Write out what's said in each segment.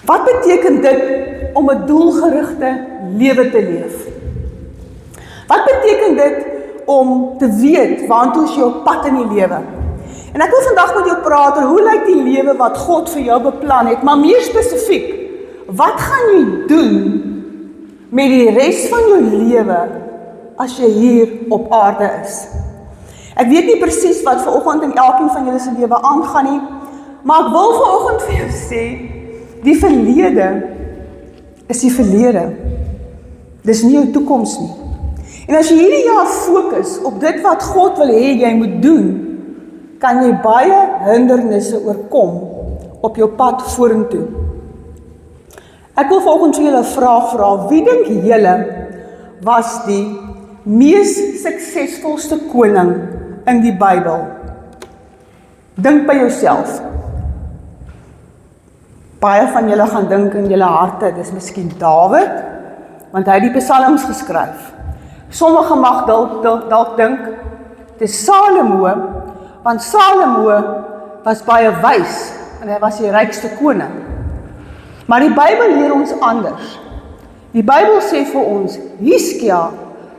Wat beteken dit om 'n doelgerigte lewe te leef? Wat beteken dit om te weet waantoe is jou pad in die lewe? En ek wil vandag met jou praat oor hoe lyk die lewe wat God vir jou beplan het, maar meer spesifiek, wat gaan jy doen met die res van jou lewe as jy hier op aarde is? Ek weet nie presies wat vanoggend in elkeen van julle se lewe aangaan nie, maar ek wil vanoggend vir jou sê, die verlede is die verlede. Dis nie jou toekoms nie. En as jy hierdie jaar fokus op dit wat God wil hê jy moet doen, kan jy baie hindernisse oorkom op jou pad vorentoe. Ek wil vanoggend vir julle 'n vraag vra. Wie dink julle was die mees suksesvolste koning in die Bybel? Dink by jouself. Baie van julle gaan dink in julle harte, dis miskien Dawid, want hy het die psalms geskryf. Sommige mag dalk dink, dis Salomo, want Salomo was baie wys, en hy was die rykste koning. Maar die Bybel leer ons anders. Die Bybel sê vir ons, Hiskia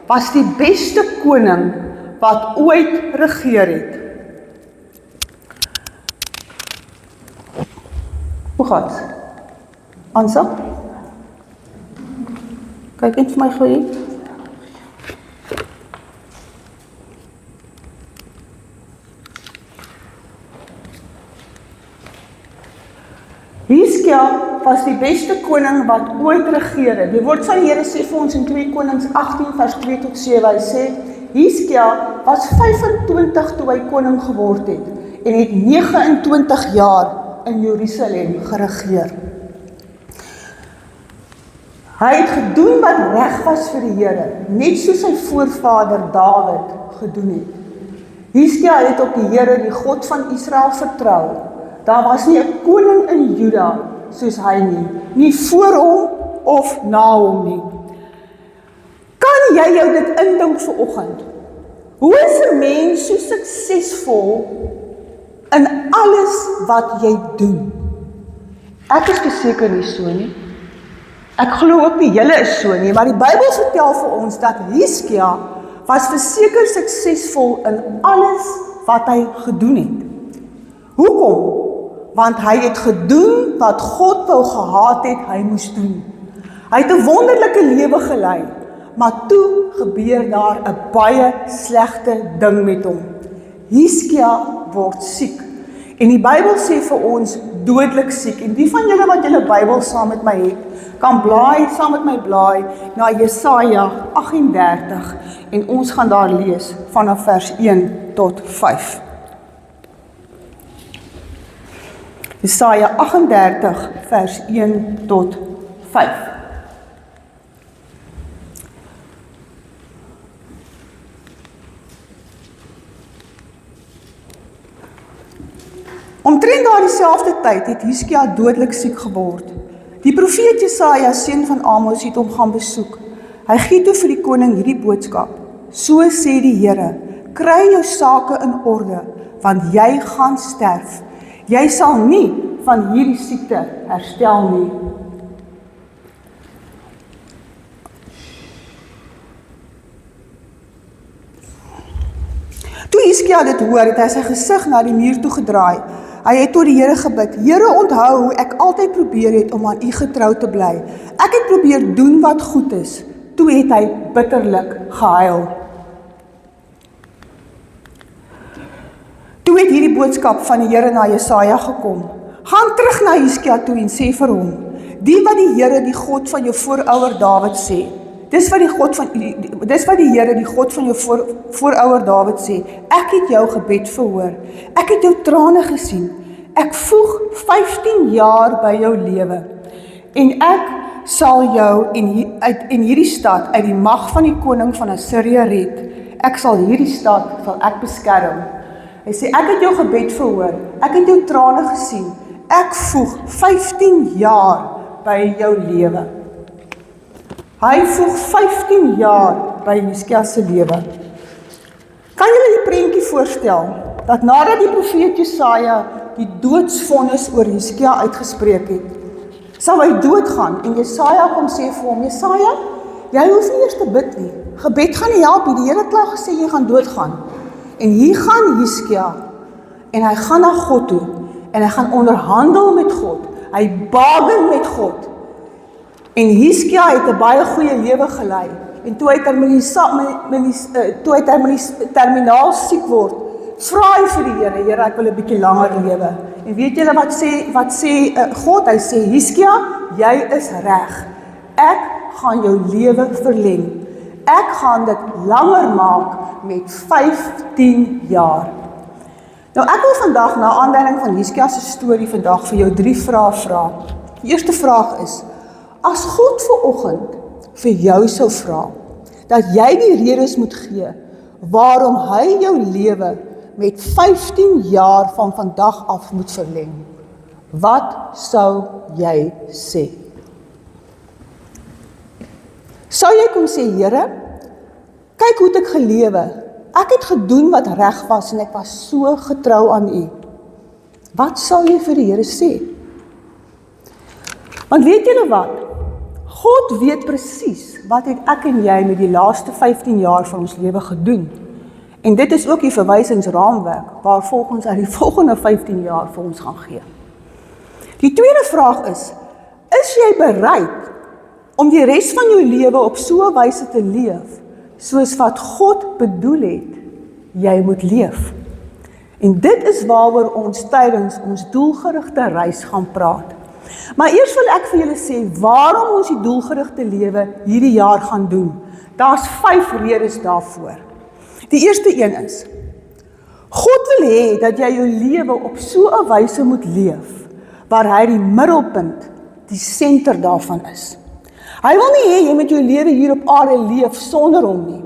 was die beste koning wat ooit regeer het. Hoe gaat's? Ansa? Kyk net vir my gou hier. Hiskia was die beste koning wat ooit regeer het. Die woord van die Here sê vir ons in 2 Konings 18 vers 2 tot 7, hy sê, Hiskia was 25 toe hy koning geword het, en het 29 jaar in Jerusalem geregeer. Hy het gedoen wat reg was vir die Here, net soos sy voorvader Dawid gedoen het. Hiskia het op die Here, die God van Israel, vertrou. Daar was nie 'n koning in Juda soos hy nie voor hom of na hom nie. Kan jy jou dit indink vanoggend? Hoe is 'n mens so suksesvol in alles wat jy doen? Ek is beseker nie so nie. Ek glo ook nie julle is so nie, maar die Bybel vertel vir ons dat Hiskia was verseker suksesvol in alles wat hy gedoen het. Hoekom? Want hy het gedoen wat God wou gehad het hy moes doen. Hy het 'n wonderlike lewe gelei, maar toe gebeur daar 'n baie slegte ding met hom. Hiskia word siek. En die Bybel sê vir ons dodelik siek. En die van julle wat julle Bybel saam met my het, kan saam met my blaai na Jesaja 38 en ons gaan daar lees vanaf vers 1 tot 5. Jesaja 38 vers 1 tot 5. Omtrent daardie selfde tyd het Hiskia dodelik siek geword. Die profeet Jesaja, seun van Amos, het hom gaan besoek. Hy gee toe vir die koning hierdie boodskap. So sê die Here, kry jou sake in orde, want jy gaan sterf. Jy sal nie van hierdie siekte herstel nie. Toe Hiskia dit hoor, het hy sy gesig na die muur toe gedraai. Hy het tot die Here gebid, Here, onthou hoe ek altyd probeer het om aan U getrou te bly. Ek het probeer doen wat goed is. Toe het hy bitterlik gehuil. Toe het hierdie boodskap van die Here na Jesaja gekom. Gaan terug na Hiskia toe en sê vir hom, die wat die Here, die God van jou voorouder Dawid sê, dis wat die Here, die God van jou voorouder Dawid sê, ek het jou gebed verhoor, ek het jou trane gesien, ek voeg 15 jaar by jou lewe, en ek sal jou en hierdie stad uit die mag van die koning van Assirië red, ek sal hierdie stad beskerm. Hy sê, ek het jou gebed verhoor, ek het jou trane gesien, ek voeg 15 jaar by jou lewe. Hy voeg 15 jaar by Hiskia se lewe. Kan julle die prentjie voorstel, dat nadat die profeet Jesaja die doodsvonnis oor Hiskia uitgespreek het, sal hy doodgaan. En Jesaja kom sê vir hom, Jesaja, jy hoef nie eers te bid nie. Gebed gaan nie help nie. Die Here het klaar gesê jy gaan doodgaan. En hier gaan Hiskia, en hy gaan na God toe, en hy gaan onderhandel met God. Hy bargain met God. En Hiskia het 'n baie goeie lewe gelei. En toe hy terminaal siek word, vra hy vir die Here, Here, ek wil 'n bietjie langer lewe. En weet julle wat sê God? Hy sê, Hiskia, jy is reg. Ek gaan jou lewe verleng. Ek gaan dit langer maak met 15 jaar. Nou ek wil vandag, na aanleiding van Hiskia se storie vandag, vir jou 3 vrae vra. Die eerste vraag is, as God vanoggend vir jou sou vra, dat jy die redes moet gee, waarom hy jou lewe met 15 jaar van vandag af moet verleng, wat sou jy sê? Sou jy kom sê, Here, kyk hoe het ek gelewe, ek het gedoen wat reg was en ek was so getrou aan U. Wat sal jy vir die Here sê? Want weet julle wat? God weet presies wat het ek en jy met die laaste 15 jaar van ons lewe gedoen. En dit is ook die verwysingsraamwerk waar volgens hy die volgende 15 jaar vir ons gaan gee. Die tweede vraag is jy bereid om die res van jou lewe op so 'n wyse te leef, soos wat God bedoel het, jy moet leef? En dit is waaroor ons tydens ons doelgerigte reis gaan praat. Maar eers wil ek vir julle sê, waarom ons die doelgerigte lewe hierdie jaar gaan doen. Daar's 5 redes daarvoor. Die eerste een is, God wil hê dat jy jou lewe op so 'n wyse moet leef, waar hy die middelpunt, die senter daarvan is. Hy wil nie hê jy met jou lewe hier op aarde leef sonder hom nie.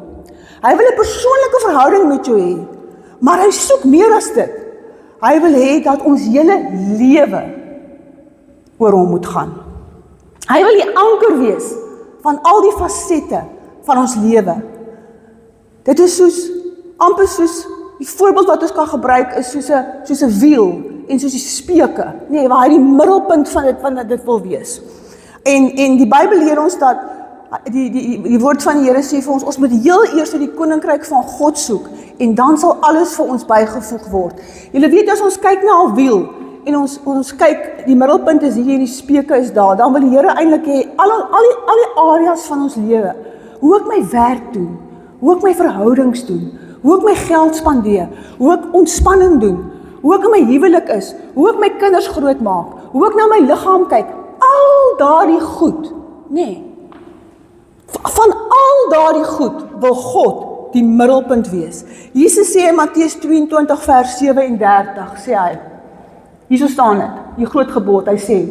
Hy wil 'n persoonlike verhouding met jou hê, maar hy soek meer as dit. Hy wil hê dat ons hele lewe oor hom moet gaan. Hy wil die anker wees van al die fasette van ons lewe. Dit is amper soos, die voorbeeld wat ons kan gebruik is soos 'n wiel en soos die speuke, nee, waar hy die middelpunt van dit wil wees. En die Bybel leer ons dat, die woord van die Here sê vir ons, ons moet heel eers die koninkryk van God soek, en dan sal alles vir ons bygevoeg word. Julle weet, as ons kyk na 'n wiel, en ons kyk, die middelpunt is hier en die speuke is daar, dan wil die Here eintlik hê, al die areas van ons lewe, hoe ek my werk doen, hoe ek my verhoudings doen, hoe ek my geld spandeer, hoe ek ontspanning doen, hoe ek in my huwelik is, hoe ek my kinders grootmaak, hoe ek na my liggaam kyk, al daardie goed, nee, van al daardie goed wil God die middelpunt wees. Jesus sê in Matteus 22 vers 37, sê hy, hierso staan dit, die groot gebod, hy sê,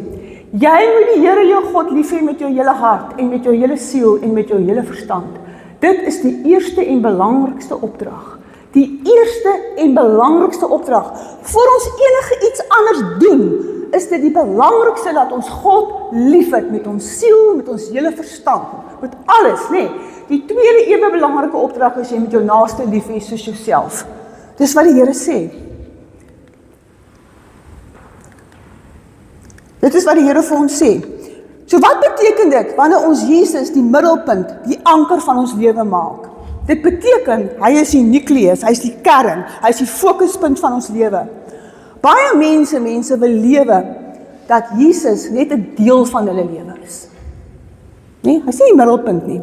jy moet die Here jou God lief hê met jou hele hart, en met jou hele siel, en met jou hele verstand. Dit is die eerste en belangrikste opdrag. Die eerste en belangrikste opdrag. Voor ons enige iets anders doen, is dit die belangrikste dat ons God lief het met ons siel, met ons hele verstand, met alles, nee. Die tweede ewe belangrike opdrag is jy met jou naaste lief hê soos jouself. Dis wat die Here sê. Dit is wat die Here vir ons sê. So wat beteken dit wanneer ons Jesus die middelpunt, die anker van ons lewe maak? Dit beteken, hy is die nukleus, hy is die kern, hy is die fokuspunt van ons lewe. Baie mense wil lewe dat Jesus net 'n deel van hulle lewe is. Nee, hy is nie die middelpunt nie.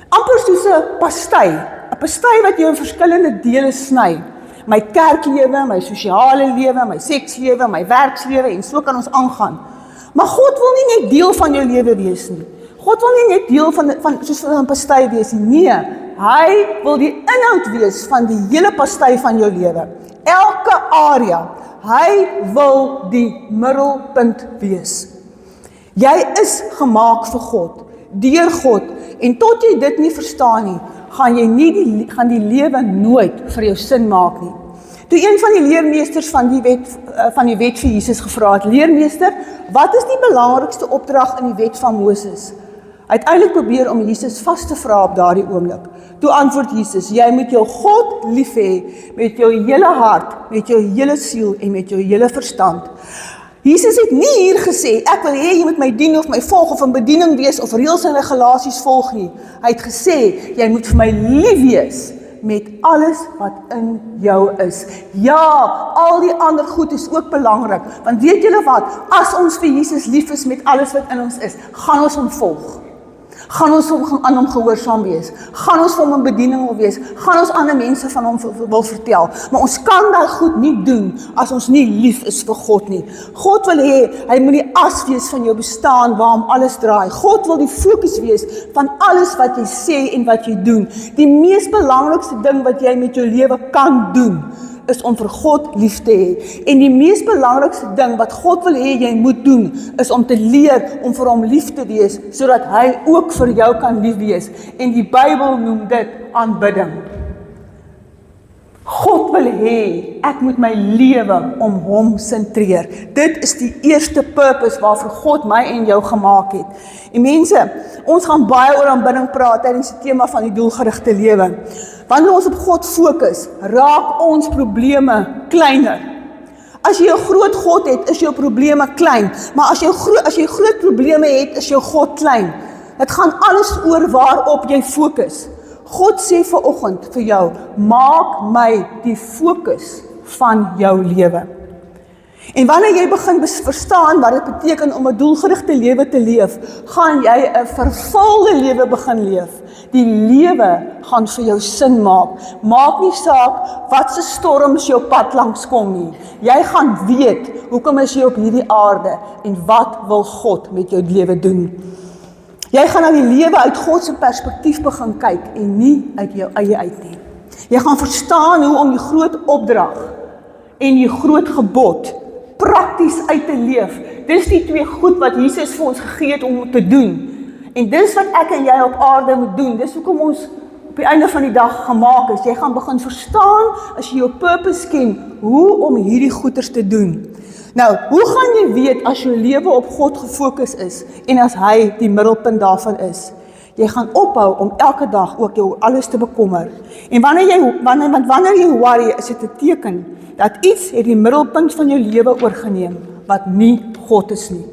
Amper soos 'n pastei wat jou in verskillende dele sny. My kerklewe, my sosiale lewe, my sekslewe, my werkslewe, en so kan ons aangaan. Maar God wil nie net deel van jou lewe wees nie. God wil nie net deel van soos 'n pastei wees nie. Nee, hy wil die inhoud wees van die hele pastei van jou lewe. Elke area. Hy wil die middelpunt wees. Jy is gemaak vir God, deur God, en tot jy dit nie verstaan nie, gaan die lewe nooit vir jou sin maak nie. Toe een van die leermeesters van die wet vir Jesus gevra het, leermeester, wat is die belangrikste opdrag in die wet van Moses? Hy het eintlik probeer om Jesus vas te vra op daardie oomblik. Toe antwoord Jesus, jy moet jou God lief hê met jou hele hart, met jou hele siel en met jou hele verstand. Jesus het nie hier gesê, ek wil hê jy moet my dien of my volg of in bediening wees of reëls en regulasies volg nie. Hy het gesê, jy moet vir my lief wees met alles wat in jou is. Ja, al die ander goed is ook belangrik, want weet julle wat, as ons vir Jesus lief is met alles wat in ons is, gaan ons hom volg. Gaan ons aan hom gehoorsaam wees, gaan ons vir hom in bediening wil wees, gaan ons ander mense van hom wil vertel, maar ons kan dat goed nie doen, as ons nie lief is vir God nie. God wil hê, hy moet die as wees van jou bestaan, waarom alles draai. God wil die fokus wees van alles wat jy sê en wat jy doen. Die mees belangrikste ding wat jy met jou lewe kan doen, is om vir God lief te hê. En die mees belangrikste ding wat God wil hê jy moet doen, is om te leer om vir hom lief te wees, sodat hy ook vir jou kan lief wees. En die Bybel noem dit aanbidding. God wil hê, ek moet my lewe om hom sentreer. Dit is die eerste purpose waarvoor God my en jou gemaak het. En mense, ons gaan baie oor aanbidding praat tydens die tema van die doelgerigte lewe. Wanneer ons op God fokus, raak ons probleme kleiner. As jy 'n groot God het, is jou probleme klein. Maar as jy groot probleme het, is jou God klein. Dit gaan alles oor waarop jy fokus. God sê vanoggend vir jou, maak my die fokus van jou lewe. En wanneer jy begin verstaan wat dit beteken om 'n doelgerigte lewe te leef, gaan jy 'n vervulde lewe begin leef. Die lewe gaan vir jou sin maak. Maak nie saak wat se storms jou pad langs kom nie. Jy gaan weet, hoekom is jy op hierdie aarde en wat wil God met jou lewe doen. Jy gaan na die lewe uit God se perspektief begin kyk en nie uit jou eie uit nie. Jy gaan verstaan hoe om die groot opdrag en die groot gebod prakties uit te leef. Dis die twee goed wat Jesus vir ons gegee het om te doen. En dis wat ek en jy op aarde moet doen. Dis hoekom ons op die einde van die dag gemaak is. Jy gaan begin verstaan, as jy jou purpose ken, hoe om hierdie goeders te doen. Nou, hoe gaan jy weet as jou lewe op God gefokus is en as hy die middelpunt daarvan is? Jy gaan ophou om elke dag ook jou alles te bekommer. En wanneer jy worry, is dit 'n teken dat iets het die middelpunt van jou lewe oorgeneem wat nie God is nie.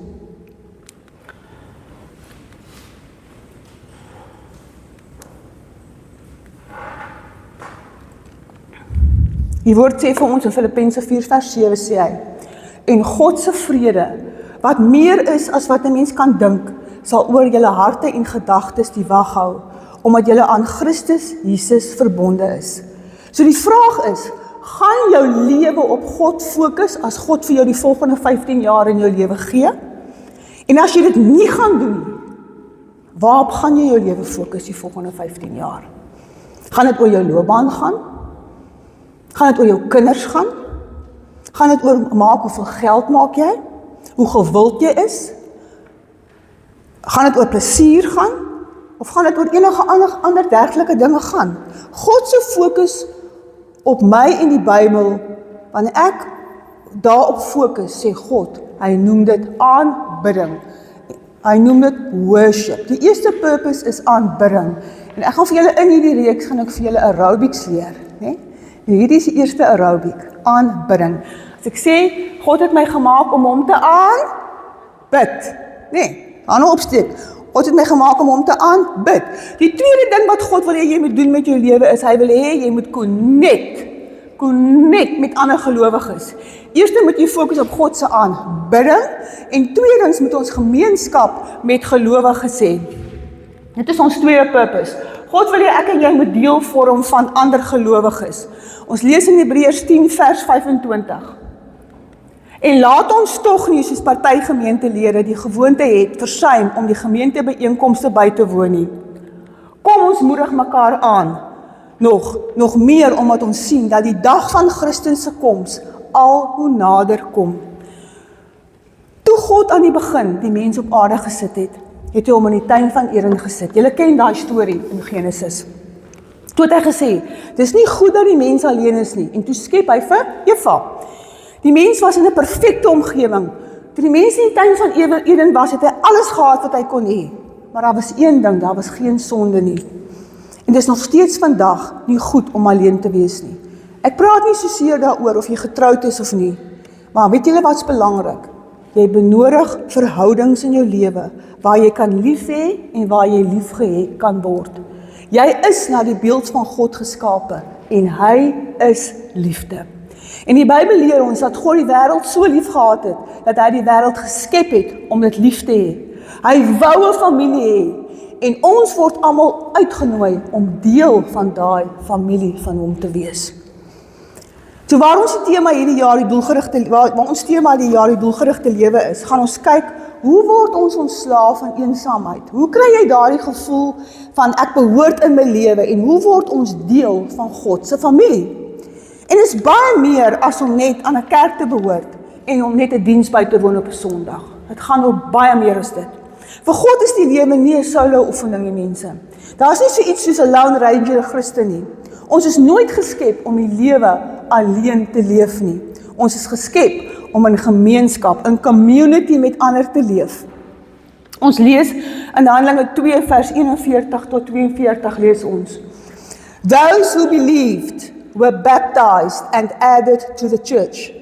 Die woord sê vir ons in Filippense 4 vers 7 sê hy, en God se vrede, wat meer is as wat 'n mens kan dink, sal oor julle harte en gedagtes die wag hou, omdat julle aan Christus Jesus verbonde is. So die vraag is, gaan jou lewe op God fokus as God vir jou die volgende 15 jaar in jou lewe gee? En as jy dit nie gaan doen, waarop gaan jy jou lewe fokus die volgende 15 jaar? Gaan dit oor jou loopbaan gaan? Gaan dit oor jou kinders gaan? Gaan dit oor maak hoeveel geld maak jy? Hoe gewild jy is? Gaan dit oor plesier gaan? Of gaan dit oor enige ander dergelike dinge gaan? God se fokus op my en die Bybel, wanneer ek daarop fokus, sê God, hy noem dit aanbidding. Hy noem dit worship. Die eerste purpose is aanbidding. En ek gaan vir julle in hierdie reeks, gaan ek vir julle aerobics leer. Nee? En hierdie is die eerste aerobic, aanbidding. As ek sê, God het my gemaak om hom te aanbid. Nee, hande opsteek. God het my gemaak om hom te aanbid. Die tweede ding wat God wil hê jy moet doen met jou lewe is, hy wil hê jy moet connect met ander gelowiges. Eerste moet jy fokus op God se aanbidding en tweedens moet ons gemeenskap met gelowiges hê. Dit is ons tweede purpose. God wil hê ek en jy moet deel vorm van ander gelowiges. Ons lees in Hebreërs 10 vers 25. En laat ons tog nie soos party gemeentelede die gewoonte het versuim om die gemeentebyeenkomste by te woon nie. Kom ons moedig mekaar aan. Nog meer omdat ons sien dat die dag van Christus se koms al hoe nader kom. Toe God aan die begin die mens op aarde gesit het, het hy hom in die tuin van Eden gesit. Julle ken daai storie in Genesis. Toe het hy gesê, dis nie goed dat die mens alleen is nie. En toe skep hy vir Eva. Die mens was in 'n perfekte omgewing. Toe die mens in die tuin van Eden was, het hy alles gehad wat hy kon hê. Maar daar was een ding, daar was geen sonde nie. En dis nog steeds vandag nie goed om alleen te wees nie. Ek praat nie soseer daaroor of jy getroud is of nie. Maar weet julle wat's belangrik? Jy benodig verhoudings in jou lewe, waar jy kan lief hê en waar jy liefgehê kan word. Jy is na die beeld van God geskape, en hy is liefde. En die Bybel leer ons dat God die wêreld so lief gehad het, dat hy die wêreld geskep het om dit lief te hê. Hy wou 'n familie hê, en ons word almal uitgenooi om deel van daai familie van hom te wees. So waar ons tema hierdie jaar die doelgerigte lewe is, gaan ons kyk, hoe word ons ontslaaf van eensaamheid? Hoe kry jy daardie gevoel van ek behoort in my lewe, en hoe word ons deel van God se familie? En is baie meer as om net aan 'n kerk te behoort, en om net 'n diens by te woon op 'n Sondag. Dit gaan oor baie meer as dit. Vir God is die lewe nie 'n solo oefening nie, mense. Daar is nie so iets soos 'n Lone Ranger Christen nie. Ons is nooit geskep om die lewe alleen te leef nie. Ons is geskep om in gemeenskap, in community met ander te leef. Ons lees in Handelinge 2 vers 41 tot 42 lees ons. Those who believed were baptized and added to the church.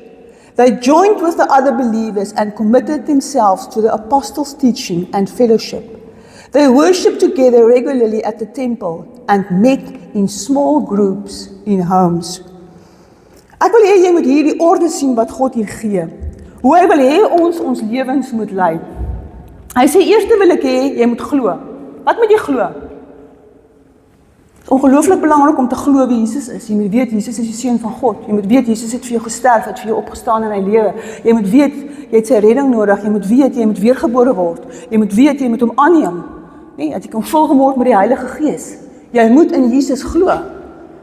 They joined with the other believers and committed themselves to the apostles' teaching and fellowship. They worshipped together regularly at the temple and met in small groups in homes. Ek wil hê jy moet hierdie orde sien wat God hier gee. Hoe hy wil hê ons lewens moet lei. Hy sê, eerste wil ek hê, jy moet glo. Wat moet jy glo? Ongelooflik belangrik om te glo wie Jesus is. Jy moet weet, Jesus is die Seun van God. Jy moet weet, Jesus het vir jou gesterf, het vir jou opgestaan in hy lewe. Jy moet weet, jy het sy redding nodig. Jy moet weet, jy moet weergebore word. Jy moet weet, jy moet hom aanneem. Nee, dat jy kan volg word met die Heilige Gees. Jy moet in Jesus glo,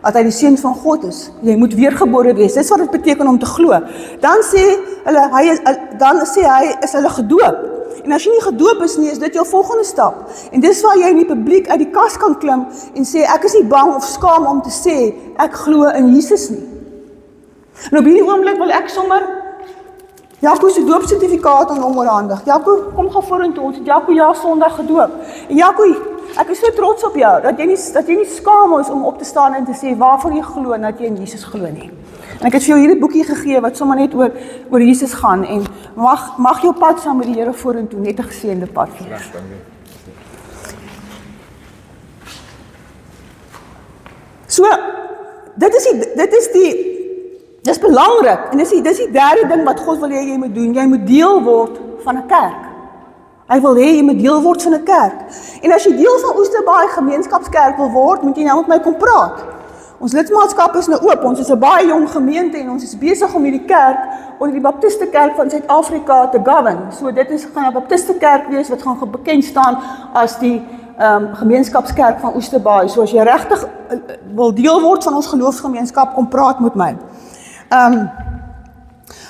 dat hy die Seun van God is. Jy moet weergebore wees. Dis wat dit beteken om te glo. Dan sê hy, is hulle gedoop. En as jy nie gedoop is nie, is dit jou volgende stap. En dis waar jy in die publiek uit die kas kan klim en sê, ek is nie bang of skaam om te sê, ek glo in Jesus nie. En op hierdie oomblik wil ek sommer Jaco se doopsertifikaat aan hom oorhandig. Jaco, kom gaan vorentoe, ons het Jaco ja Sondag gedoop. En Jaco, ek is so trots op jou, dat jy nie skaam is om op te staan en te sê, waarvan jy glo en dat jy in Jesus glo nie. En ek het vir jou hierdie boekie gegee, wat sommer net oor Jesus gaan, en mag jou pad saam met die Here vorentoe, net 'n geseënde pad wees. So, dis belangrik, en dis die derde ding wat God wil hê jy moet doen, jy moet deel word van 'n kerk. Hy wil hê jy moet deel word van 'n kerk. En as jy deel van Oesterbaai Gemeenskapskerk wil word, moet jy nou met my kom praat. Ons lidmaatskap is nou oop, ons is 'n baie jong gemeente en ons is besig om hierdie kerk onder die Baptiste Kerk van Suid-Afrika te govern. So dit gaan 'n Baptiste Kerk wees wat gaan bekend staan as die gemeenskapskerk van Oesterbaai. So as jy regtig wil deel word van ons geloofsgemeenskap, kom praat met my.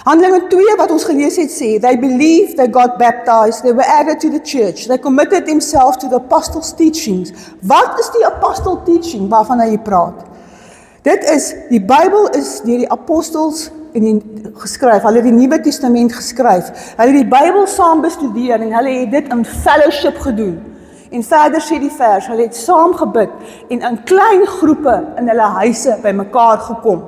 Handelinge 2 wat ons gelees het sê, they believed, they got baptized, they were added to the church, they committed themselves to the apostles' teachings. Wat is die apostle teaching waarvan hy praat? Dit is, die Bybel is deur die apostels geskryf, hulle het die Nuwe Testament geskryf, hulle het die Bybel saam bestudeer en hulle het dit in fellowship gedoen. En verder sê die vers, hulle het saam gebid en in klein groepe in hulle huise by mekaar gekom.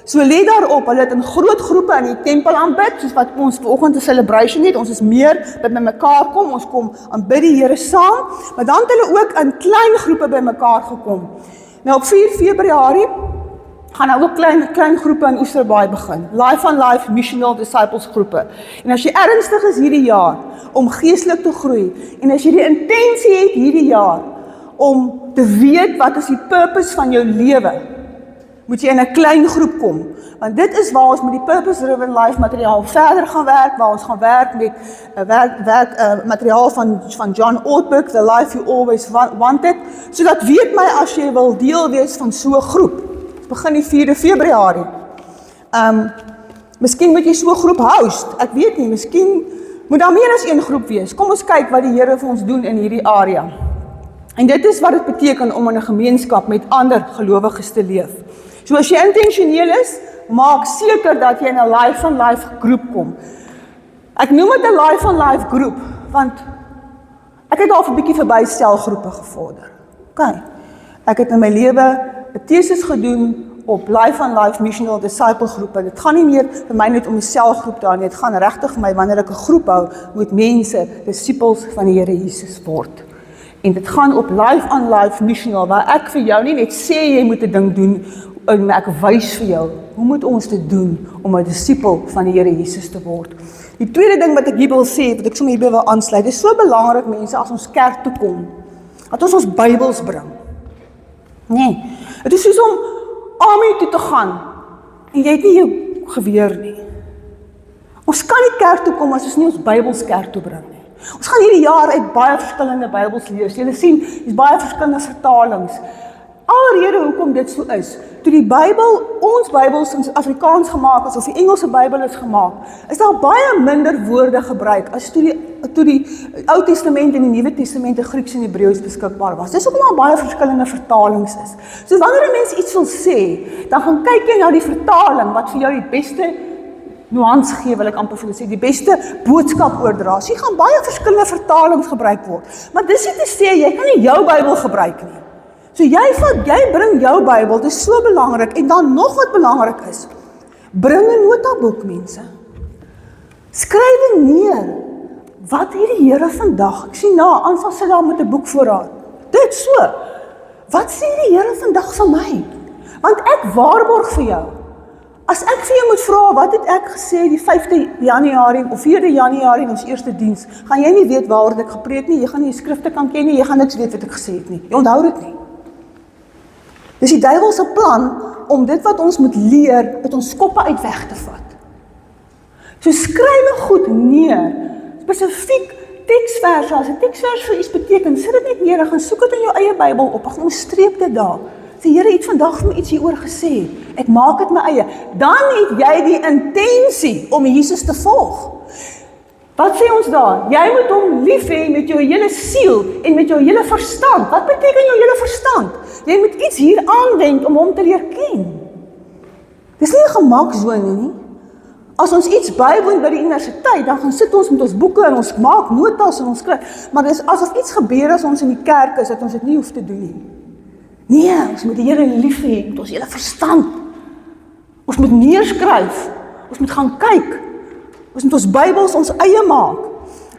So let daarop, hulle het in groot groepe in die tempel aanbid, soos wat ons vanoggend 'n celebration het, ons is meer by mekaar kom, ons kom aanbid die Here saam, maar dan het hulle ook in klein groepe by mekaar gekom. Nou op 4 Februarie gaan nou ook klein groepe in Oesterbaai begin. Life on Life Missional Disciples groepe. En as jy ernstig is hierdie jaar om geestelik te groei, en as jy die intensie het hierdie jaar om te weet wat is die purpose van jou lewe, moet jy in 'n klein groep kom. Want dit is waar ons met die Purpose Driven Life materiaal verder gaan werk, waar ons gaan werk met materiaal van John Ortberg, The Life You Always Wanted, sodat weet my as jy wil deel wees van so 'n groep. Het begin die 4 Februarie. Miskien moet jy so 'n groep host, ek weet nie, miskien moet daar meer as een groep wees. Kom ons kyk wat die Here vir ons doen in hierdie area. En dit is wat dit beteken om in 'n gemeenskap met ander gelowiges te leef. So as jy intentioneel is, maak seker dat jy in 'n Life on Life groep kom. Ek noem dit 'n Life on Life groep, want ek het al 'n bietjie verby selgroepe gevorder. OK. Ek het in my lewe 'n teses gedoen op Life on Life Missional Disciple groepe. Dit gaan nie meer vir my net om 'n selgroep daar nie, dit gaan regtig vir my wanneer ek 'n groep hou, moet mense disippels van die Here Jesus word. En dit gaan op Life on Life Missional, waar ek vir jou nie net sê jy moet 'n ding doen, en ek wys vir jou, hoe moet ons dit doen om 'n disipel van die Here Jesus te word. Die tweede ding wat ek hier wil sê, wat ek sommer hierby wil aansluit, dit is so belangrik mense as ons kerk toe kom, dat ons Bybels bring. Nee, het is soos om Army toe te gaan, en jy het nie jou geweer nie. Ons kan nie kerk toe kom as ons nie ons Bybels kerk toe bring nie. Ons gaan hierdie jaar uit baie verskillende Bybels lees. Julle sien, dis baie verskillende vertalings. Alrede hoekom dit so is, toe die Bybel, ons Bybels in Afrikaans gemaak is, of die Engelse Bybel is gemaak, is daar baie minder woorde gebruik, as toe die Ou Testament en die Nuwe Testament in Grieks en Hebreëus beskikbaar was. Dis hoekom daar baie verskillende vertalings is. So wanneer 'n mens iets wil sê, dan gaan kyk jy na die vertaling, wat vir jou die beste nuance gee, wil ek amper vir sê, die beste boodskap oordra. So jy gaan baie verskillende vertalings gebruik word. Maar dis nie te sê, jy kan nie jou Bybel gebruik nie. So jy bring jou Bybel, dit is so belangrik, en dan nog wat belangrik is, bring 'n notaboek mense. Skryf neer, wat het die Here vandag, ek sien Ansel sit daar met 'n boek voorraad, dit so, wat sê die Here vandag van my? Want ek waarborg vir jou, as ek vir jou moet vra, wat het ek gesê die 5de Januarie of 4de Januarie in ons eerste diens, gaan jy nie weet waaroor ek gepreek nie, jy gaan nie die skrifte kan ken nie, jy gaan niks weet wat ek gesê het nie, jy onthou dit nie. Dis die duiwel se plan om dit wat ons moet leer, uit ons koppe uit weg te vat. So skryf goed neer, spesifiek teksverse, as 'n teksvers vir iets beteken, sit dit net neer, gaan soek dit in jou eie Bybel op, gaan streep dit daar. Sê, Here het vandag vir my iets hieroor gesê, ek maak dit my eie. Dan het jy die intensie om Jesus te volg. Wat sê ons daar? Jy moet hom lief hê met jou hele siel en met jou hele verstand. Wat beteken jou hele verstand? Jy moet iets hier aanwend om hom te leer ken. Dis nie 'n gemaksone nie. As ons iets bywoon by die universiteit, dan gaan sit ons met ons boeke en ons maak notas en ons skryf, maar dis asof iets gebeur as ons in die kerk is, dat ons dit nie hoef te doen nie. Nee, ons moet die Here lief hê met ons hele verstand. Ons moet neerskryf, ons moet gaan kyk, ons moet ons Bybels ons eie maak.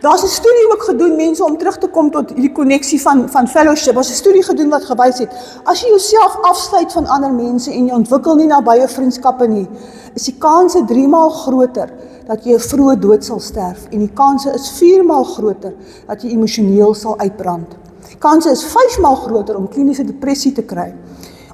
Daar's 'n studie ook gedoen, mense, om terug te kom tot hierdie koneksie van fellowship. Daar's 'n studie gedoen wat gewys het, as jy jouself afsluit van ander mense en jy ontwikkel nie nabye vriendskappe nie, is die kanse 3 maal groter dat jy 'n vroeë dood sal sterf, en die kanse is 4 maal groter dat jy emosioneel sal uitbrand. Die kanse is 5 maal groter om kliniese depressie te kry,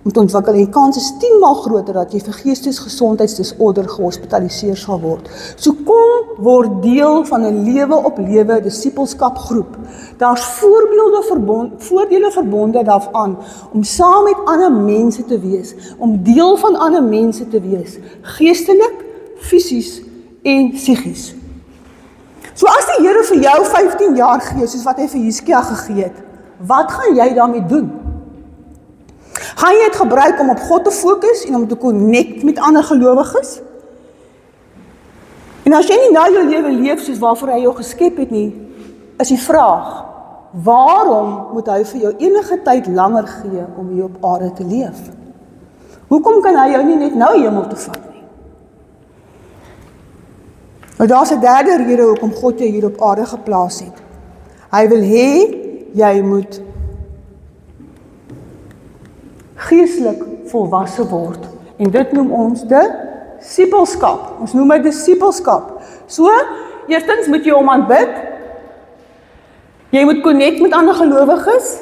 om te ontwikkel, en die kans is 10 maal groter dat jy vir geestesgesondheidsdisorder gehospitaliseer sal word. So kom, word deel van 'n lewe op lewe disipelskap groep. Daar's voordele verbonde daarvan, om saam met ander mense te wees, om deel van ander mense te wees, geestelik, fisies en psigies. So as die Here vir jou 15 jaar gee, soos wat hy vir Hizkia gegee het, wat gaan jy daarmee doen? Gaan jy dit gebruik om op God te fokus en om te connect met ander gelowiges? En as jy nie nou jou lewe leef soos waarvoor hy jou geskep het nie, is die vraag, waarom moet hy vir jou enige tyd langer gee om hier op aarde te leef? Hoekom kan hy jou nie net nou hemel toe vat nie? Nou daar's 'n derde rede hoekom God jou hier op aarde geplaas het. Hy wil hê jy moet geestelik volwasse word. En dit noem ons disipelskap. Ons noem dit disipelskap. So, eerstens moet jy hom aanbid. Jy moet connect met ander gelowiges.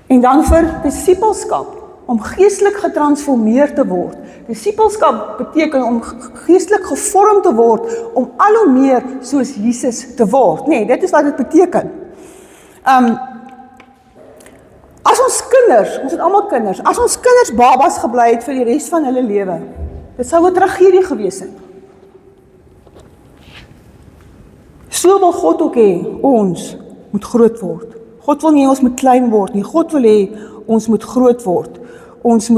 En dan vir disipelskap, om geestelik getransformeer te word. Disipelskap beteken om geestelik gevorm te word, om al hoe meer soos Jesus te word. Nee, dit is wat dit beteken. As ons kinders, ons het almal kinders, as ons kinders babas gebly het vir die res van hulle lewe, dit sou 'n tragedie gewees het. So wil God ook hê, ons moet groot word. God wil nie ons moet klein word nie, God wil hê, ons moet groot word. Ons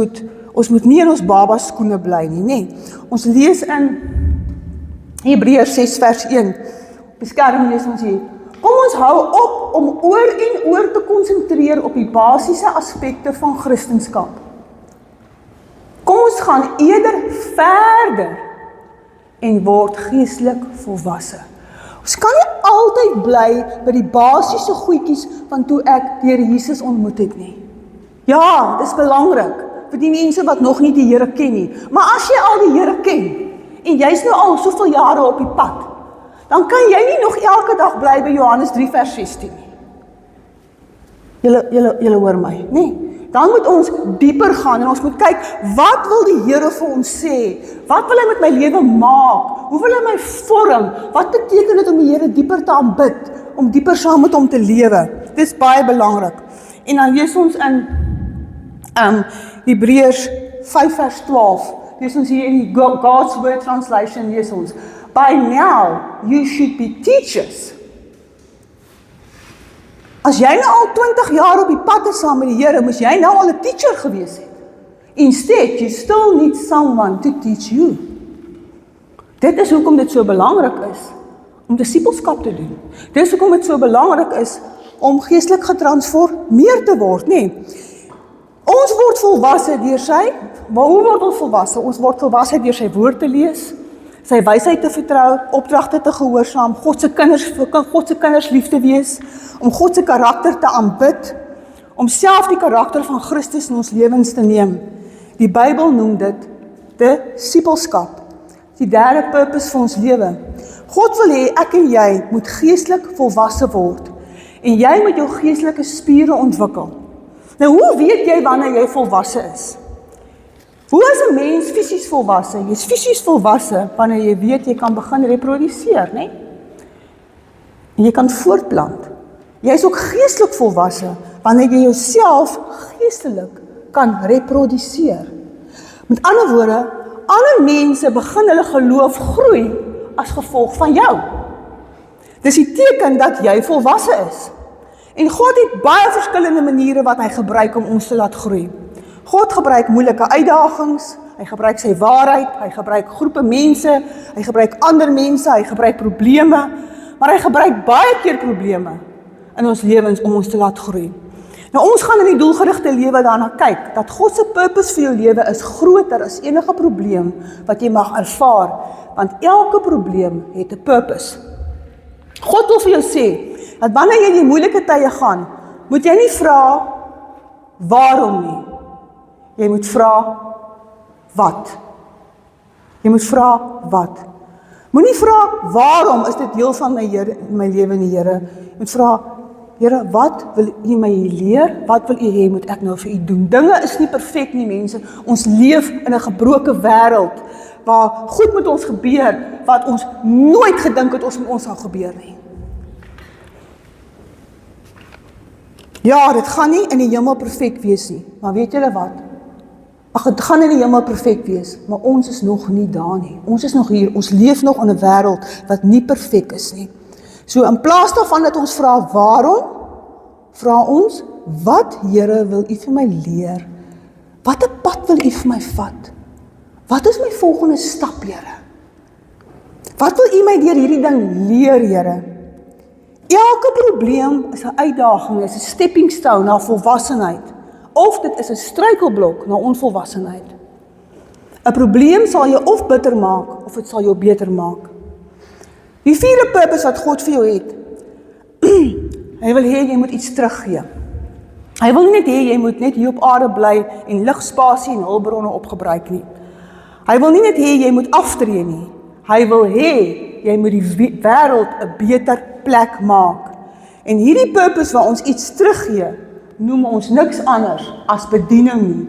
moet nie in ons baba skoene bly nie, nee. Ons lees in Hebreërs 6 vers 1, op die skerm lees ons hier, kom ons hou op om oor en oor te konsentreer op die basiese aspekte van Christendom. Kom ons gaan eerder verder en word geestelik volwasse. Ons kan nie altyd bly by die basiese goedjies van toe ek die Here Jesus ontmoet het nie. Ja, dis belangrik vir die mense wat nog nie die Here ken nie. Maar as jy al die Here ken en jy's nou al soveel jare op die pad, dan kan jy nie nog elke dag bly by Johannes 3 vers 16 nie. Julle hoor my, nee. Dan moet ons dieper gaan en ons moet kyk, wat wil die Here vir ons sê? Wat wil hy met my lewe maak? Hoe wil hy my vorm? Wat beteken dit om die Here dieper te aanbid? Om dieper saam met hom te lewe? Dit is baie belangrik. En dan lees ons in Hebreërs 5 vers 12. Lees ons hier in die God's Word Translation, lees ons. By now you should be teachers. As jy nou al 20 jaar op die pad is saam met die Here, moes jy nou al 'n teacher gewees het. Instead, you still need someone to teach you. Dit is hoekom dit so belangrik is om disippelskap te doen. Dit is hoekom dit so belangrik is om geestelik getransformeer te word, nee. Ons word volwasse deur sy, maar hoe word ons volwasse? Ons word volwasse deur sy woord te lees, sy wysheid te vertrou, opdragte te gehoorsaam, God se kinders lief te wees, om God se karakter te aanbid, om self die karakter van Christus in ons lewens te neem. Die Bybel noem dit disippelskap. Die derde purpose vir ons lewe. God wil hê ek en jy moet geestelik volwasse word en jy moet jou geestelike spiere ontwikkel. Nou hoe weet jy wanneer jy volwasse is? Hoe is 'n mens fisies volwasse? Jy is fisies volwasse wanneer jy weet jy kan begin reproduseer, né? En jy kan voortplant. Jy is ook geestelik volwasse wanneer jy jouself geestelik kan reproduseer. Met ander woorde, alle mense begin hulle geloof groei as gevolg van jou. Dis die teken dat jy volwasse is. En God het baie verskillende maniere wat hy gebruik om ons te laat groei. God gebruik moeilike uitdagings, hy gebruik sy waarheid, hy gebruik groepe mense, hy gebruik ander mense, hy gebruik probleme, maar hy gebruik baie keer probleme in ons lewens om ons te laat groei. Nou ons gaan in die doelgerigte lewe daarna kyk, dat God se purpose vir jou lewe is groter as enige probleem wat jy mag ervaar, want elke probleem het 'n purpose. God wil vir jou sê, dat wanneer jy in die moeilike tye gaan, moet jy nie vra waarom nie. Jy moet vra wat. Jy moet vra wat. Moenie vra waarom is dit deel van my lewe in die Here. Jy moet vra, Here, wat wil U my leer? Wat wil U hê moet ek nou vir U doen? Dinge is nie perfek nie, mense. Ons leef in 'n gebroke wêreld waar goed met ons gebeur wat ons nooit gedink het ons met ons sal gebeur nie. Ja, dit gaan nie in die hemel perfek wees nie, maar weet julle wat? Ag, dit gaan in die hemel perfek wees, maar ons is nog nie daar nie. Ons is nog hier, ons leef nog in 'n wêreld wat nie perfek is nie. So in plaas daarvan dat ons vra waarom, vra ons, wat Here wil U vir my leer? Watter pad wil U vir my vat? Wat is my volgende stap, Here? Wat wil U my deur hierdie ding leer, Here? Elke probleem is 'n uitdaging, is 'n stepping stone na volwassenheid, of dit is 'n struikelblok na onvolwassenheid. 'n Probleem sal jou of bitter maak, of dit sal jou beter maak. Die vierde purpose wat God vir jou het, hy wil hê jy moet iets teruggee. Hy wil nie net hê jy moet net hier op aarde bly en ligspasie en hulpbronne opgebruik nie. Hy wil nie net hê jy moet aftree nie. Hy wil hê jy moet die wêreld 'n beter plek maak. En hierdie purpose waar ons iets teruggee, noem ons niks anders as bediening nie.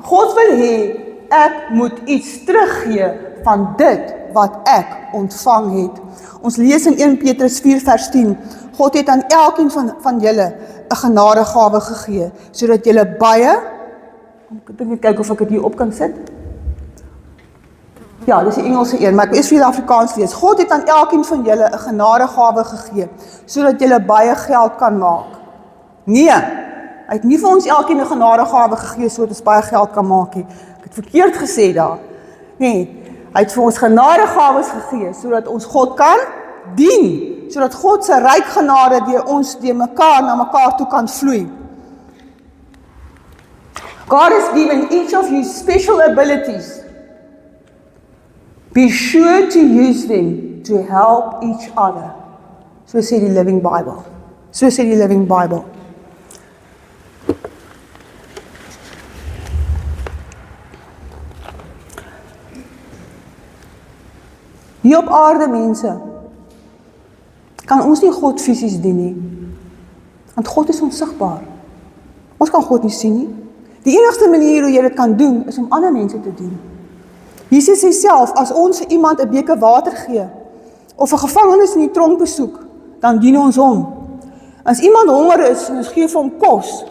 God wil hê ek moet iets teruggee van dit wat ek ontvang het. Ons lees in 1 Petrus 4 vers 10, God het aan elkeen van julle 'n genadegawe gegee, sodat julle baie, ek dink net kyk of ek dit hier op kan sit. Ja, dis die Engelse een, maar ek wil eers vir die Afrikaans lees. God het aan elkeen van julle 'n genadegawe gegee, sodat julle baie geld kan maak. Nee, hy het nie vir ons elkeen 'n genadegawe gegee, sodat ons baie geld kan maak nie. Ek het verkeerd gesê daar. Nee, hy het vir ons genadegawes gegee, sodat ons God kan dien, sodat God se ryk genade deur ons, deur mekaar, na mekaar toe kan vloei. God has given each of you special abilities. Be sure to use them to help each other. So sê die Living Bible. So sê die Living Bible. Hier op aarde, mense, kan ons nie God fisies dien nie. Want God is onsigbaar. Ons kan God nie sien nie. Die enigste manier hoe jy dit kan doen, is om ander mense te dien. Jesus sê self, as ons vir iemand 'n beker water gee, of 'n gevangenes in die tronk besoek, dan dien ons hom. As iemand honger is, en ons gee vir hom kos,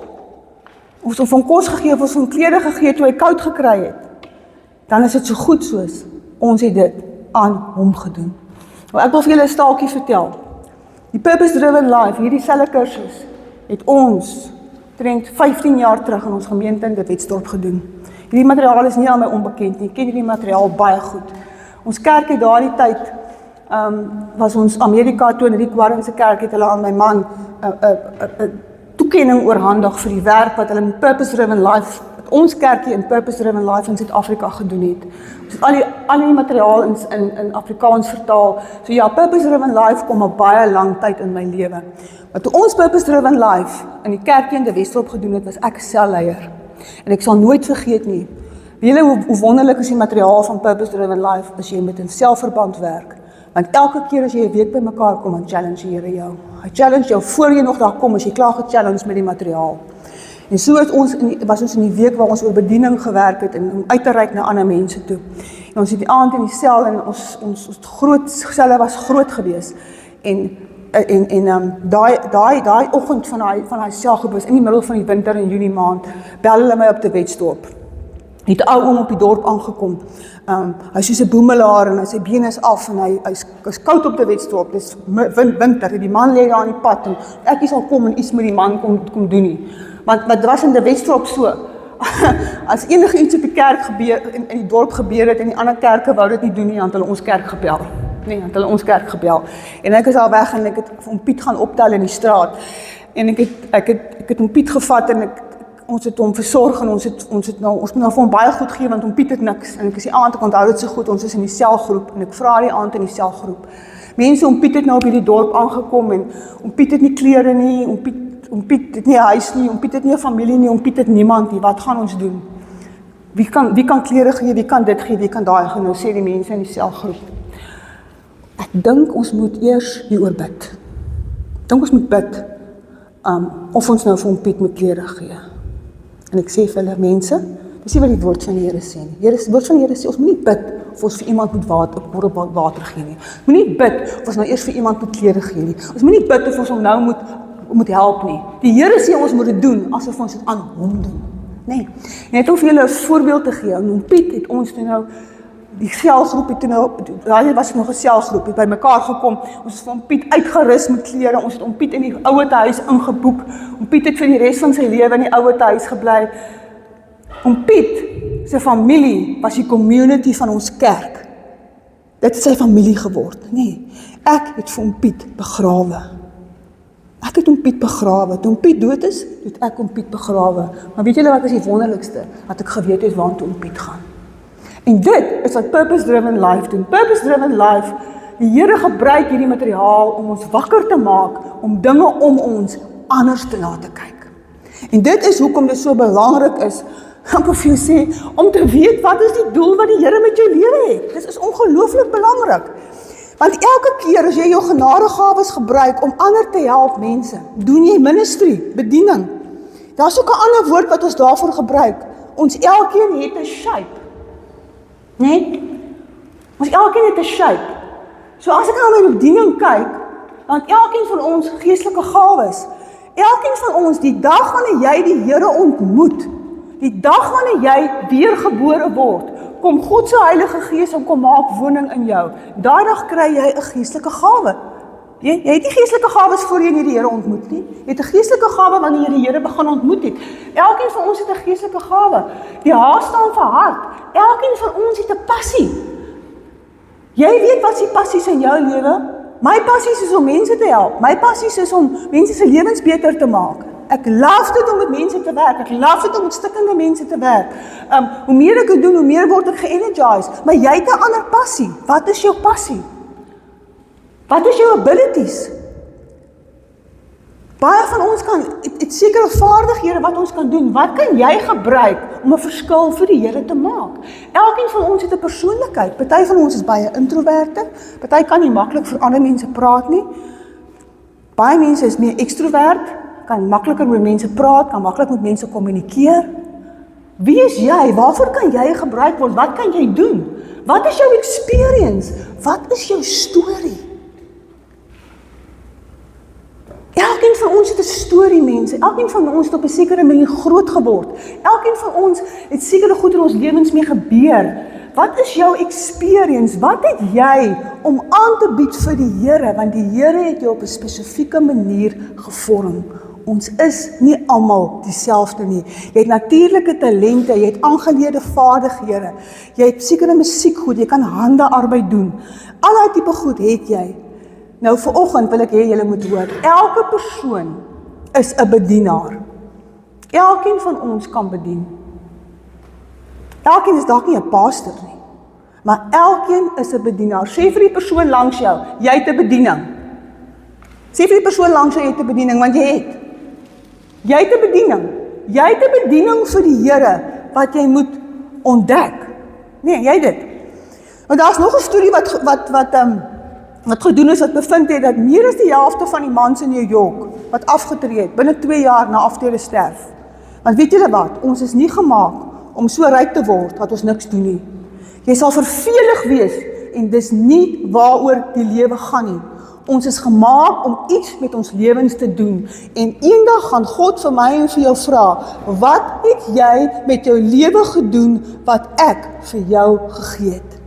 of ons hom kos gegee, of ons hom klere gegee, toe hy koud gekry het, dan is dit so goed soos, ons het dit aan hom gedoen. Nou, ek wil vir julle 'n staaltjie vertel. Die Purpose Driven Life, hierdie selfe kursus, het ons, omtrent 15 jaar terug in ons gemeente in de Wetsdorp gedoen. Hierdie materiaal is nie aan my onbekend nie, ek ken hierdie materiaal baie goed. Ons kerk het daardie tyd, was ons Amerika toe in Rick Warren se kerk, het hulle aan my man toekenning oorhandig vir die werk wat hulle met Purpose Driven Life, ons kerkie in Purpose Driven Life in Suid-Afrika gedoen het. Dus al die materiaal in Afrikaans vertaal. So ja, Purpose Driven Life kom 'n baie lang tyd in my lewe. Maar toe ons Purpose Driven Life in die kerkie in de Westorp gedoen het, was ek 'n selleier. En ek sal nooit vergeet nie. Weet julle hoe wonderlik is die materiaal van Purpose Driven Life as jy met 'n selfverband werk? Want elke keer as jy 'n week by mekaar kom, dan challenge die Here jou. Hy challenge jou voor jy nog daar kom, as jy klaar gechallenge met die materiaal. En so het was ons in die week waar ons oor bediening gewerk het en om uit te reik na ander mense toe. En ons het die aand in die sel en ons selle was groot gewees. En daai oggend van daai selgroep was in die middel van die winter in Junie maand, bel hulle my op de Wetsdorp. Het 'n ou oom op die dorp aangekom. Hy is soos 'n boemelaar en sy been is af en hy is koud op de Wetsdorp. Dis winter, die man lê daar in die pad en ek sal kom en iets met die man kom doen nie. Want wat was in de Wetsdorp so? As enige iets op die kerk gebeur, in die dorp gebeur het en die ander kerke wou dit nie doen nie, dan het hulle ons kerk gebel. Nee, het hulle ons kerk gebel. En ek is al weg en ek het om Piet gaan optel in die straat. En ek het om Piet gevat en ons het hom versorg en ons moet nou vir hom baie goed gee, want om Piet het niks. En ek is die aand, ek onthou dit so goed, ons is in die selgroep en ek vra die aand in die selgroep. Mense, om Piet het nou op hierdie dorp aangekom en om Piet het nie klere nie, om Piet het nie 'n huis nie, om Piet het nie 'n familie nie, om Piet het niemand nie. Wat gaan ons doen? Wie kan klere gee, wie kan dit gee, wie kan daai gaan? Nou sê die mense in die selgroep. Ek dink ons moet eers hieroor bid. Ek dink ons moet bid of ons nou vir hom Piet met klere gee. En ek sê vir hulle mense, dis nie wat die woord van die Here sê nie. Die woord van die Here sê, ons moet nie bid of ons vir iemand moet water gee nie. Ons moet nie bid of ons nou eers vir iemand moet klere gee nie. Ons moet nie bid of ons hom nou moet help nie. Die Here sê ons moet dit doen, asof ons dit aan hom doen. Nee. Net om vir julle 'n voorbeeld te gee, en Piet het ons toe nou, die selgroep het toe nou, daar was nog 'n selgroep, het by mekaar gekom, ons het vir hom Piet uitgerus met klere, ons het hom Piet in die ouete huis ingeboek, om Piet het vir die res van sy lewe in die ouete huis gebly. Om Piet, sy familie, was die community van ons kerk. Dit is sy familie geword. Nee, ek het vir hom Piet begrawe. Ek het hom Piet begrawe. Toe Piet dood is, het ek hom Piet begrawe. Maar weet julle wat is die wonderlikste? Dat ek geweet het waartoe hom Piet gaan. En dit is wat Purpose Driven Life doen. Purpose Driven Life, die Here gebruik hierdie materiaal om ons wakker te maak, om dinge om ons anders te laat kyk. En dit is hoekom dit so belangrik is, ek wil vir jou sê, om te weet wat is die doel wat die Here met jou lewe het. Dit is ongelooflik belangrik. Want elke keer as jy jou genadegawes gebruik om ander te help mense, doen jy ministry, bediening. Daar's ook 'n ander woord wat ons daarvoor gebruik. Ons elkeen het 'n shape. Nee? Ons elkeen het 'n shape. So as ek na my bediening kyk, dan het elkeen van ons geestelike gawes. Elkeen van ons, die dag wanneer jy die Here ontmoet, die dag wanneer jy weergebore word, kom God se Heilige Gees en kom maak woning in jou. Daai dag kry jy 'n geestelike gawe. Jy het nie geestelike gawes voor jy nie die Here ontmoet nie. Jy het 'n geestelike gawe wanneer jy die Here begin ontmoet het. Elkeen van ons het 'n geestelike gawe. Die H staan vir hart. Elkeen van ons het 'n passie. Jy weet wat se passies in jou lewe? My passies is om mense te help. My passies is om mense se lewens beter te maak. Ek love dit om met mense te werk. Ek love dit om met stikkende mense te werk. Hoe meer ek dit doen, hoe meer word ek ge-energized. Maar jy het 'n ander passie. Wat is jou passie? Wat is jou abilities? Baie van ons het sekere vaardighede wat ons kan doen. Wat kan jy gebruik om 'n verskil vir die Here te maak? Elkeen van ons het 'n persoonlikheid. Party van ons is baie introverte. Party kan nie maklik vir ander mense praat nie. Baie mense is meer ekstrovert, kan makliker met mense praat, kan maklik met mense kommunikeer. Wie is jy? Waarvoor kan jy gebruik word? Wat kan jy doen? Wat is jou experience? Wat is jou storie? Elkeen van ons het 'n storie, mense. Elkeen van ons het op 'n sekere manier groot geword. Elkeen van ons het sekere goed in ons lewens mee gebeur. Wat is jou experience? Wat het jy om aan te bied vir die Here? Want die Here het jou op 'n spesifieke manier gevorm. Ons is nie almal dieselfde nie. Jy het natuurlike talente, jy het aangeleerde vaardighede, jy het sekere musiekgoed, jy kan handearbeid doen. Al daai tipe goed het jy. Nou vanoggend wil ek hê julle moet hoor, elke persoon is 'n bedienaar. Elkeen van ons kan bedien. Elkeen is dalk nie 'n pastor nie, maar elkeen is 'n bedienaar. Sê vir die persoon langs jou, jy het 'n bediening. Sê vir die persoon langs jou, jy het 'n bediening, want jy het. Jy het 'n bediening. Jy het 'n bediening vir die Here wat jy moet ontdek. Nee, jy het dit. Want daar's nog 'n storie wat gedoen is, wat bevind het dat meer as die helfte van die mans in New York wat afgetree het, binne 2 jaar na aftrede sterf. Want weet julle wat, ons is nie gemaak om so ryk te word dat ons niks doen nie. Jy sal vervelig wees en dis nie waaroor die lewe gaan nie. Ons is gemaak om iets met ons lewens te doen en eendag gaan God vir my en vir jou vra, wat het jy met jou lewe gedoen wat ek vir jou gegee het?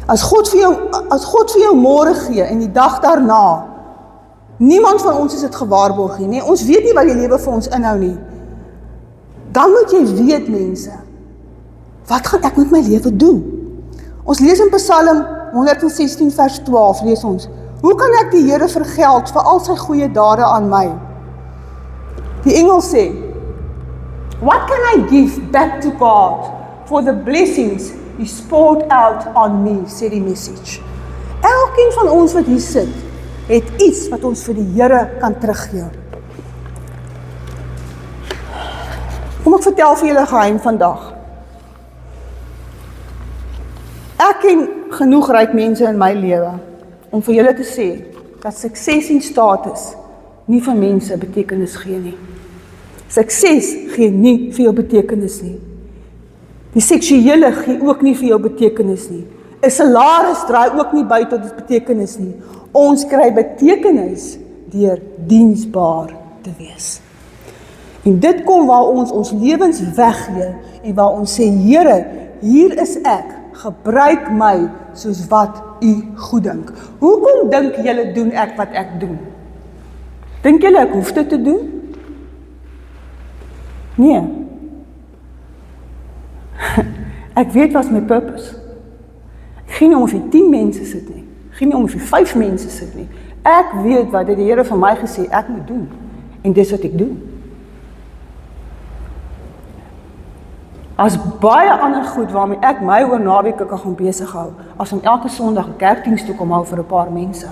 As God vir jou môre gee en die dag daarna, niemand van ons is dit gewaarborg nie, nee, ons weet nie wat die lewe vir ons inhou nie. Dan moet jy weet, mense, wat gaan ek met my lewe doen? Ons lees in Psalm 116 vers 12, lees ons, hoe kan ek die Here vergeld vir al sy goeie dade aan my? Die engel sê, what can I give back to God for the blessings He poured out on me, sê die message. Elkeen van ons wat hier sit, het iets wat ons vir die Here kan teruggee. Kom ek vertel vir julle 'n geheim vandag. Ek ken genoeg ryk mense in my lewe om vir julle te sê dat sukses en status nie vir mense betekenis gee nie. Sukses gee nie vir jou betekenis nie. Die seksuele gee ook nie vir jou betekenis nie. 'n Salaris draai ook nie by tot dit betekenis nie. Ons kry betekenis deur diensbaar te wees. En dit kom waar ons lewens weggee en waar ons sê, Here, hier is ek, gebruik my soos wat U goeddink. Hoekom dink julle doen ek wat ek doen? Dink julle ek hoef dit te doen? Nee. Ek weet wat is my purpose. Ek gee nie om of jy 10 mense sit nie. Ek gee nie om of jy 5 mense sit nie. Ek weet wat die Here vir my gesê ek moet doen. En dis wat ek doen. As baie ander goed waarmee ek my oor naweke kan gaan besig hou, as om elke Sondag 'n kerkdiens toe kom hou vir 'n paar mense.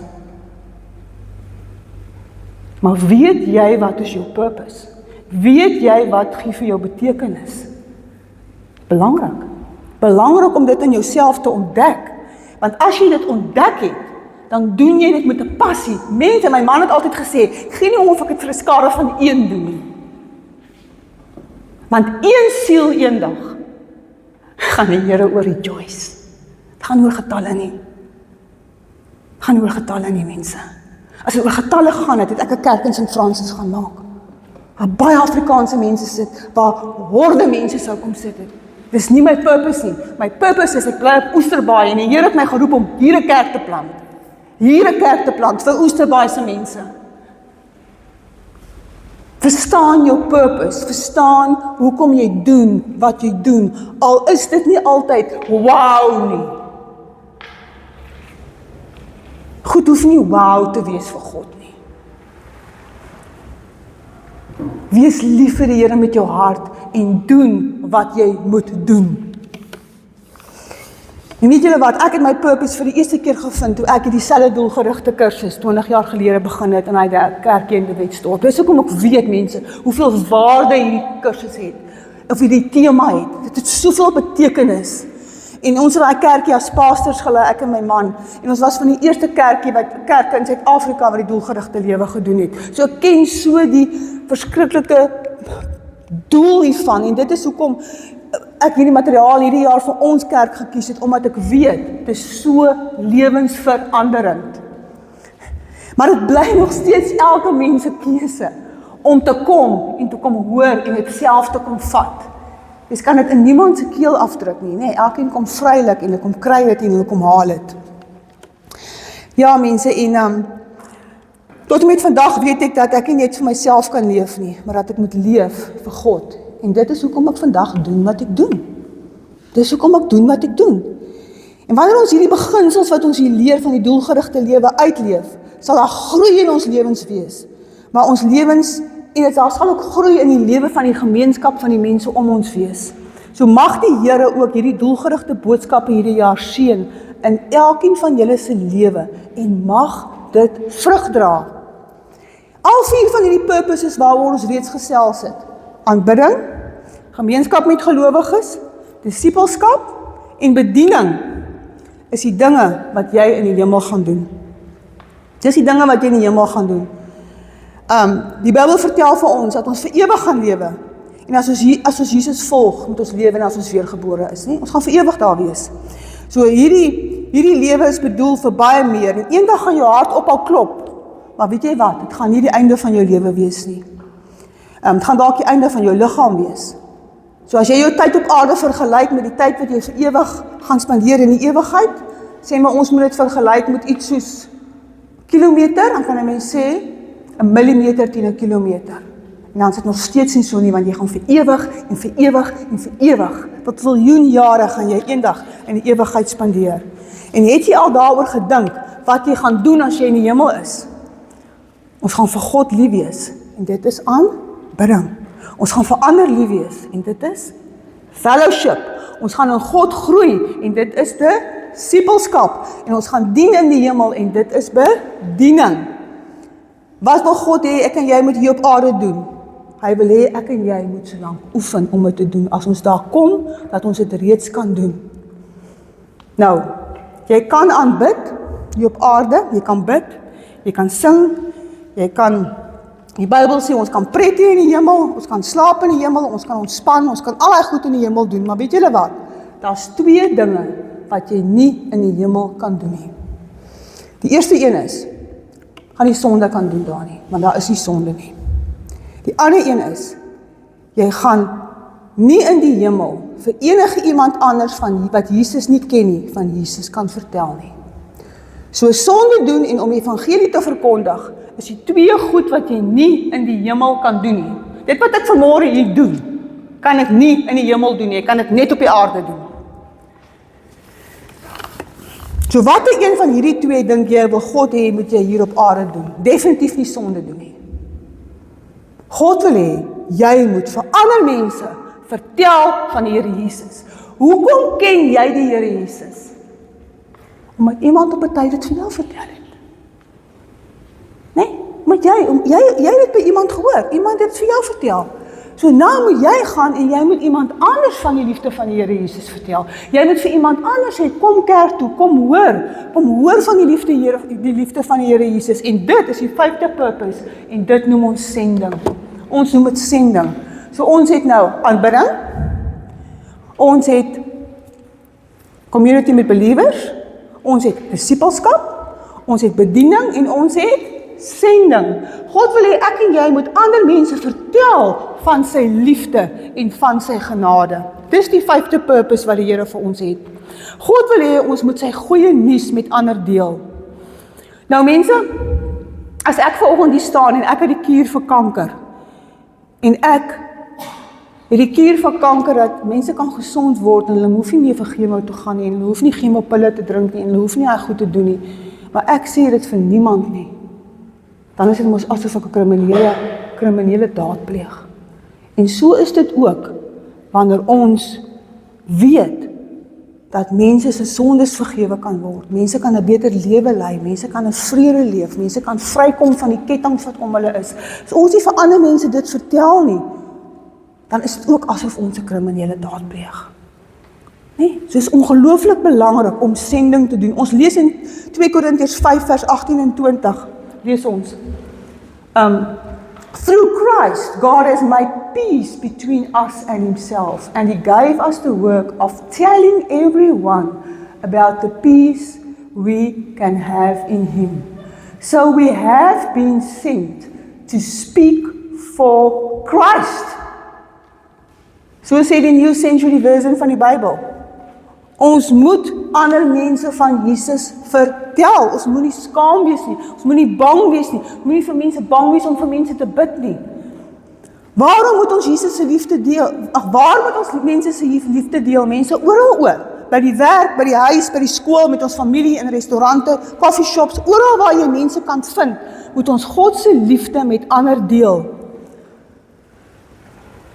Maar weet jy wat is jou purpose? Weet jy wat gee vir jou betekenis? Belangrik. Belangrik om dit in jouself te ontdek. Want as jy dit ontdek het, dan doen jy dit met 'n passie. Mense, my man het altyd gesê, ek gee nie om of ek dit vir 'n skare van 1 doen nie. Want 1 siel eendag gaan die Here oor rejoice. Het gaan oor getalle nie. Het gaan oor getalle nie, mense. As dit oor getalle gegaan het, het ek 'n kerk in St. Francis gaan maak. Waar baie Afrikaanse mense sit, waar horde mense sou kom sit het. Dis nie my purpose nie. My purpose is ek bly op Oesterbaai en die Here het my geroep om hier 'n kerk te plant. Hier 'n kerk te plant vir Oesterbaai se mense. Verstaan jou purpose, verstaan hoekom jy doen wat jy doen, al is dit nie altyd wow nie. Goed hoef nie wow te wees vir God nie. Wees lief vir die Here met jou hart en doen wat jy moet doen. En weet julle wat, ek het my purpose vir die eerste keer gevind toe ek dieselfde doelgerigte kursus 20 jaar gelede begin het in hy kerkie in die Wetstorp. Dis hoekom ek weet mense, hoeveel waarde hierdie kursus het, of hierdie tema het. Dit het soveel betekenis. En ons het daai kerkie as pastors gelei, ek en my man, en ons was van die eerste kerke in Suid-Afrika wat die doelgerigte lewe gedoen het. So ek ken so die verskriklike doel hiervan, en dit is hoekom ek hierdie materiaal hierdie jaar vir ons kerk gekies het, omdat ek weet, dit is so lewensveranderend. Maar dit bly nog steeds elke mens se keuse, om te kom, en te kom hoor, en dit self te kom vat. Jy kan dit in niemand se keel afdruk nie, nee, elkeen kom vrylik, en hulle kom kry dit, en hulle kom haal dit. Ja mense, en tot en met vandag weet ek dat ek nie net vir myself kan leef nie, maar dat ek moet leef vir God. En dit is hoekom ek vandag doen wat ek doen. Dis hoekom ek doen wat ek doen. En wanneer ons hierdie beginsels wat ons hier leer van die doelgerigte lewe uitleef, sal daar groei in ons lewens wees. Maar ons lewens, en dit sal ook groei in die lewe van die gemeenskap van die mense om ons wees. So mag die Here ook hierdie doelgerigte boodskappe hierdie jaar seën in elkeen van julle se lewe, en mag dit vrug dra. Al 4 van hierdie purposes waaroor ons reeds gesels het: aanbidding, gemeenskap met gelowiges, disippelskap en bediening is die dinge wat jy in die hemel gaan doen. Dis die dinge wat jy in die hemel gaan doen. Die Bybel vertel vir ons dat ons vir ewig gaan lewe. En as ons Jesus volg, moet ons lewe en as ons weergebore is, nie? Ons gaan vir ewig daar wees. So hierdie lewe is bedoel vir baie meer. En eendag gaan jou hart ophou klop. Maar weet jy wat? Dit gaan nie die einde van jou lewe wees nie. Het gaan dalk die einde van jou liggaam wees. So as jy jou tyd op aarde vergelyk met die tyd wat jy vir ewig gaan spandeer in die ewigheid, sê maar ons moet dit vergelyk met iets soos kilometer, dan kan 'n mens sê 'n millimeter teen 'n kilometer. En dan is dit nog steeds nie so nie, want jy gaan vir ewig en vir ewig en vir ewig, tot miljoen jare gaan jy eendag in die ewigheid spandeer. En het jy al daaroor gedink wat jy gaan doen as jy in die hemel is? Ons gaan vir God lief wees, en dit is aanbidding. Ons gaan vir ander lief wees, en dit is fellowship. Ons gaan in God groei, en dit is disippelskap. En ons gaan dien in die hemel, en dit is bediening. Wat wil God hê ek en jy moet hier op aarde doen? Hy wil hê ek en jy moet so lank oefen om dit te doen. As ons daar kom, dat ons dit reeds kan doen. Nou, jy kan aanbid hier op aarde, jy kan bid, jy kan sing, jy kan, die Bybel sê ons kan pret hier in die hemel, ons kan slaap in die hemel, ons kan ontspan, ons kan allerlei goed in die hemel doen, maar weet julle wat? Daar's 2 dinge wat jy nie in die hemel kan doen nie. Die eerste een is, gaan nie sonde kan doen daar nie, want daar is nie sonde nie. Die ander een is, jy gaan nie in die hemel vir enige iemand anders van wat Jesus nie ken nie, van Jesus kan vertel nie. So sonde doen en om die evangelie te verkondig, is die 2 goed wat jy nie in die hemel kan doen nie. Dit wat ek vanmôre hier doen, kan ek nie in die hemel doen nie, ek kan dit net op die aarde doen. So watter een van hierdie 2 dink jy wil God hê moet jy hier op aarde doen? Definitief nie sonde doen nie. God wil hê, jy moet vir ander mense vertel van die Here Jesus. Hoekom ken jy die Here Jesus? Omdat iemand op 'n tyd dit vir jou vertel het. Nee, maar jy het by iemand gehoor, iemand het vir jou vertel. So nou moet jy gaan en jy moet iemand anders van die liefde van die Here Jesus vertel. Jy moet vir iemand anders sê, kom kerk toe, kom hoor van die liefde van die Here Jesus. En dit is die 5de purpose, en dit noem ons sending. Ons noem dit sending. So ons het nou aanbidding, ons het community met believers, ons het disippelskap, ons het bediening en ons het sending. God wil hê ek en jy moet ander mense vertel van sy liefde en van sy genade. Dis die 5de purpose wat die Here vir ons het. God wil hê ons moet sy goeie nuus met ander deel. Nou mense, as ek vanoggend hier staan en ek het die kuur vir kanker, en ek het die kuur vir kanker dat mense kan gesond word en hulle hoef nie meer vir chemo te gaan nie, en hulle hoef nie chemopille te drink nie, en hulle hoef nie daai goed te doen nie, maar ek sê dit vir niemand nie. Dan is dit mos asof ek 'n kriminele daad pleeg. En so is dit ook, wanneer ons weet, dat mense se sondes vergewe kan word, mense kan 'n beter lewe lei, mense kan in vrede leef, mense kan vrykom van die kettinge wat om hulle is. As ons nie vir ander mense dit vertel nie, dan is dit ook asof ons 'n kriminele daad pleeg. Nee, so is ongelooflik belangrik om sending te doen. Ons lees in 2 Korintiërs 5 vers 18 en 20, lees ons. Through Christ, God has made peace between us and himself, and he gave us the work of telling everyone about the peace we can have in him. So we have been sent to speak for Christ. So sê die New Century Version van die Bybel. Ons moet ander mense van Jesus vertel. Ons moet nie skaam wees nie. Ons moet nie bang wees nie. Ons moet nie vir mense bang wees om vir mense te bid nie. Waarom moet ons Jesus se liefde deel? Waar moet ons mense se liefde deel? Mense oral oor. By die werk, by die huis, by die skool, met ons familie, in restaurante, coffeeshops, oral waar jy mense kan vind, moet ons God se liefde met ander deel.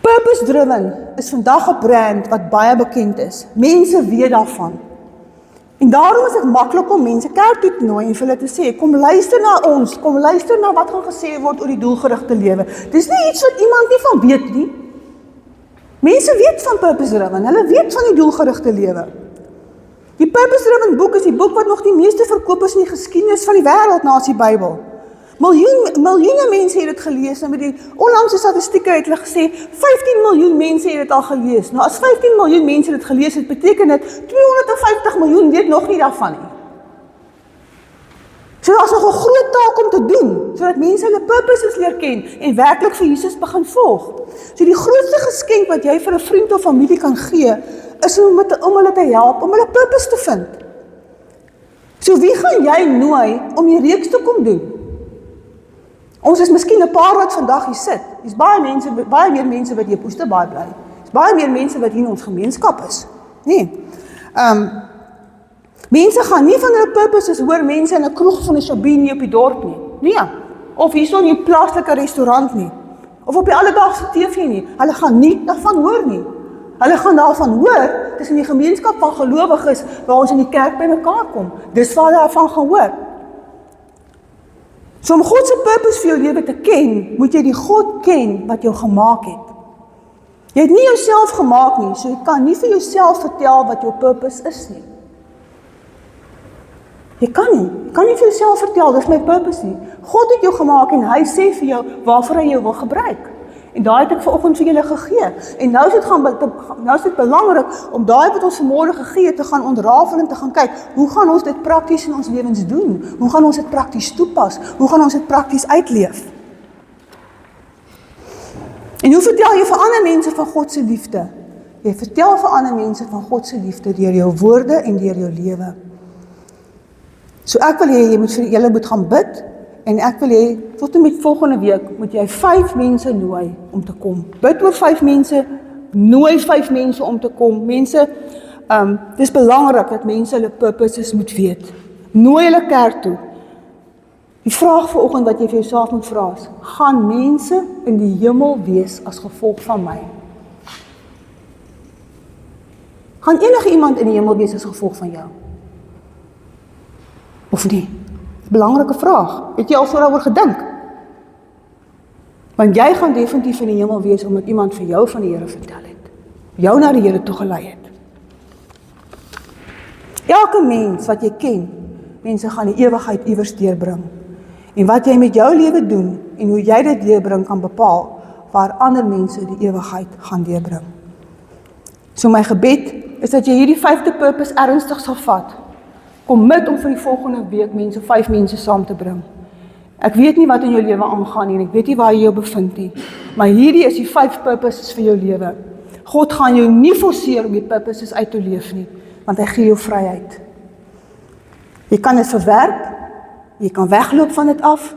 Purpose driven is vandag 'n brand wat baie bekend is. Mense weet daarvan. En daarom is dit maklik om mense kerk toe te nooi en vir hulle te sê, kom luister na ons, kom luister na wat gaan gesê word oor die doelgerigte lewe. Dis nie iets wat iemand nie van weet nie. Mense weet van purpose driven, hulle weet van die doelgerigte lewe. Die purpose driven boek is die boek wat nog die meeste verkoop is in die geskiedenis van die wêreld na die Bybel. Miljoene mense het dit gelees, en met die onlangse statistieke het hulle gesê, 15 miljoen mense het dit al gelees. Nou as 15 miljoen mense dit gelees het, beteken dit 250 miljoen weet nog nie daarvan nie. So daar is nog 'n groot taak om te doen, sodat mense hulle purposes leer ken, en werklik vir Jesus begin volg. So die grootste geskenk wat jy vir 'n vriend of familie kan gee, is om hulle te help, om hulle purpose te vind. So wie gaan jy nooi om die reeks te kom doen? Ons is miskien 'n paar wat vandag hier sit. Dis baie meer mense wat hier op Oesterbaai bly. Dis baie meer mense wat hier in ons gemeenskap is. Nee. Mense gaan nie van hulle purposes hoor mense in 'n kroeg van 'n Sabine op die dorp nie. Nee. Of hierso in 'n plaaslike restaurant nie. Of op die alledaagse TV nie. Hulle gaan nie daarvan hoor nie. Hulle gaan daarvan hoor tussen die gemeenskap van gelowiges waar ons in die kerk by mekaar kom. Dis waar hulle daarvan gaan hoor. So om God se purpose vir jou lewe te ken, moet jy die God ken wat jou gemaak het. Jy het nie jouself gemaak nie, so jy kan nie vir jouself vertel wat jou purpose is nie. Jy kan nie vir jouself vertel, dis my purpose nie. God het jou gemaak en hy sê vir jou waarvoor hy jou wil gebruik. En daai het ek vanoggend vir julle gegee. En nou is dit belangrik om daai wat ons vanmôre gegee het te gaan ontrafel en te gaan kyk, hoe gaan ons dit prakties in ons lewens doen? Hoe gaan ons dit prakties toepas? Hoe gaan ons dit prakties uitleef? En hoe vertel jy vir ander mense van God se liefde? Jy vertel vir ander mense van God se liefde deur jou woorde en deur jou lewe. So ek wil hê julle moet gaan bid. En ek wil hê, tot en met volgende week, moet jy 5 mense nooi om te kom. Bid oor 5 mense, nooi 5 mense om te kom. Mense, dis belangrik dat mense hulle purposes moet weet. Nooi hulle kerk toe. Die vraag vanoggend wat jy vir jouself moet vra is, gaan mense in die hemel wees as gevolg van my? Gaan enige iemand in die hemel wees as gevolg van jou? Of nie? Belangrike vraag. Het jy al so daaroor gedink? Want jy gaan definitief in die hemel wees omdat iemand vir jou van die Here vertel het. Jou na die Here toe gelei het. Elke mens wat jy ken, mense gaan die ewigheid iewers deurbring. En wat jy met jou lewe doen en hoe jy dit deurbring kan bepaal waar ander mense die ewigheid gaan deurbring. So my gebed is dat jy hierdie 5de purpose ernstig sal vat. Commit om vir die volgende week 5 mense saam te bring. Ek weet nie wat in jou lewe aangaan nie, en ek weet nie waar jy jou bevind nie, maar hierdie is die 5 purposes vir jou lewe. God gaan jou nie forceer om die purposes uit te leef nie, want hy gee jou vryheid. Jy kan dit verwerp, jy kan wegloop van dit af,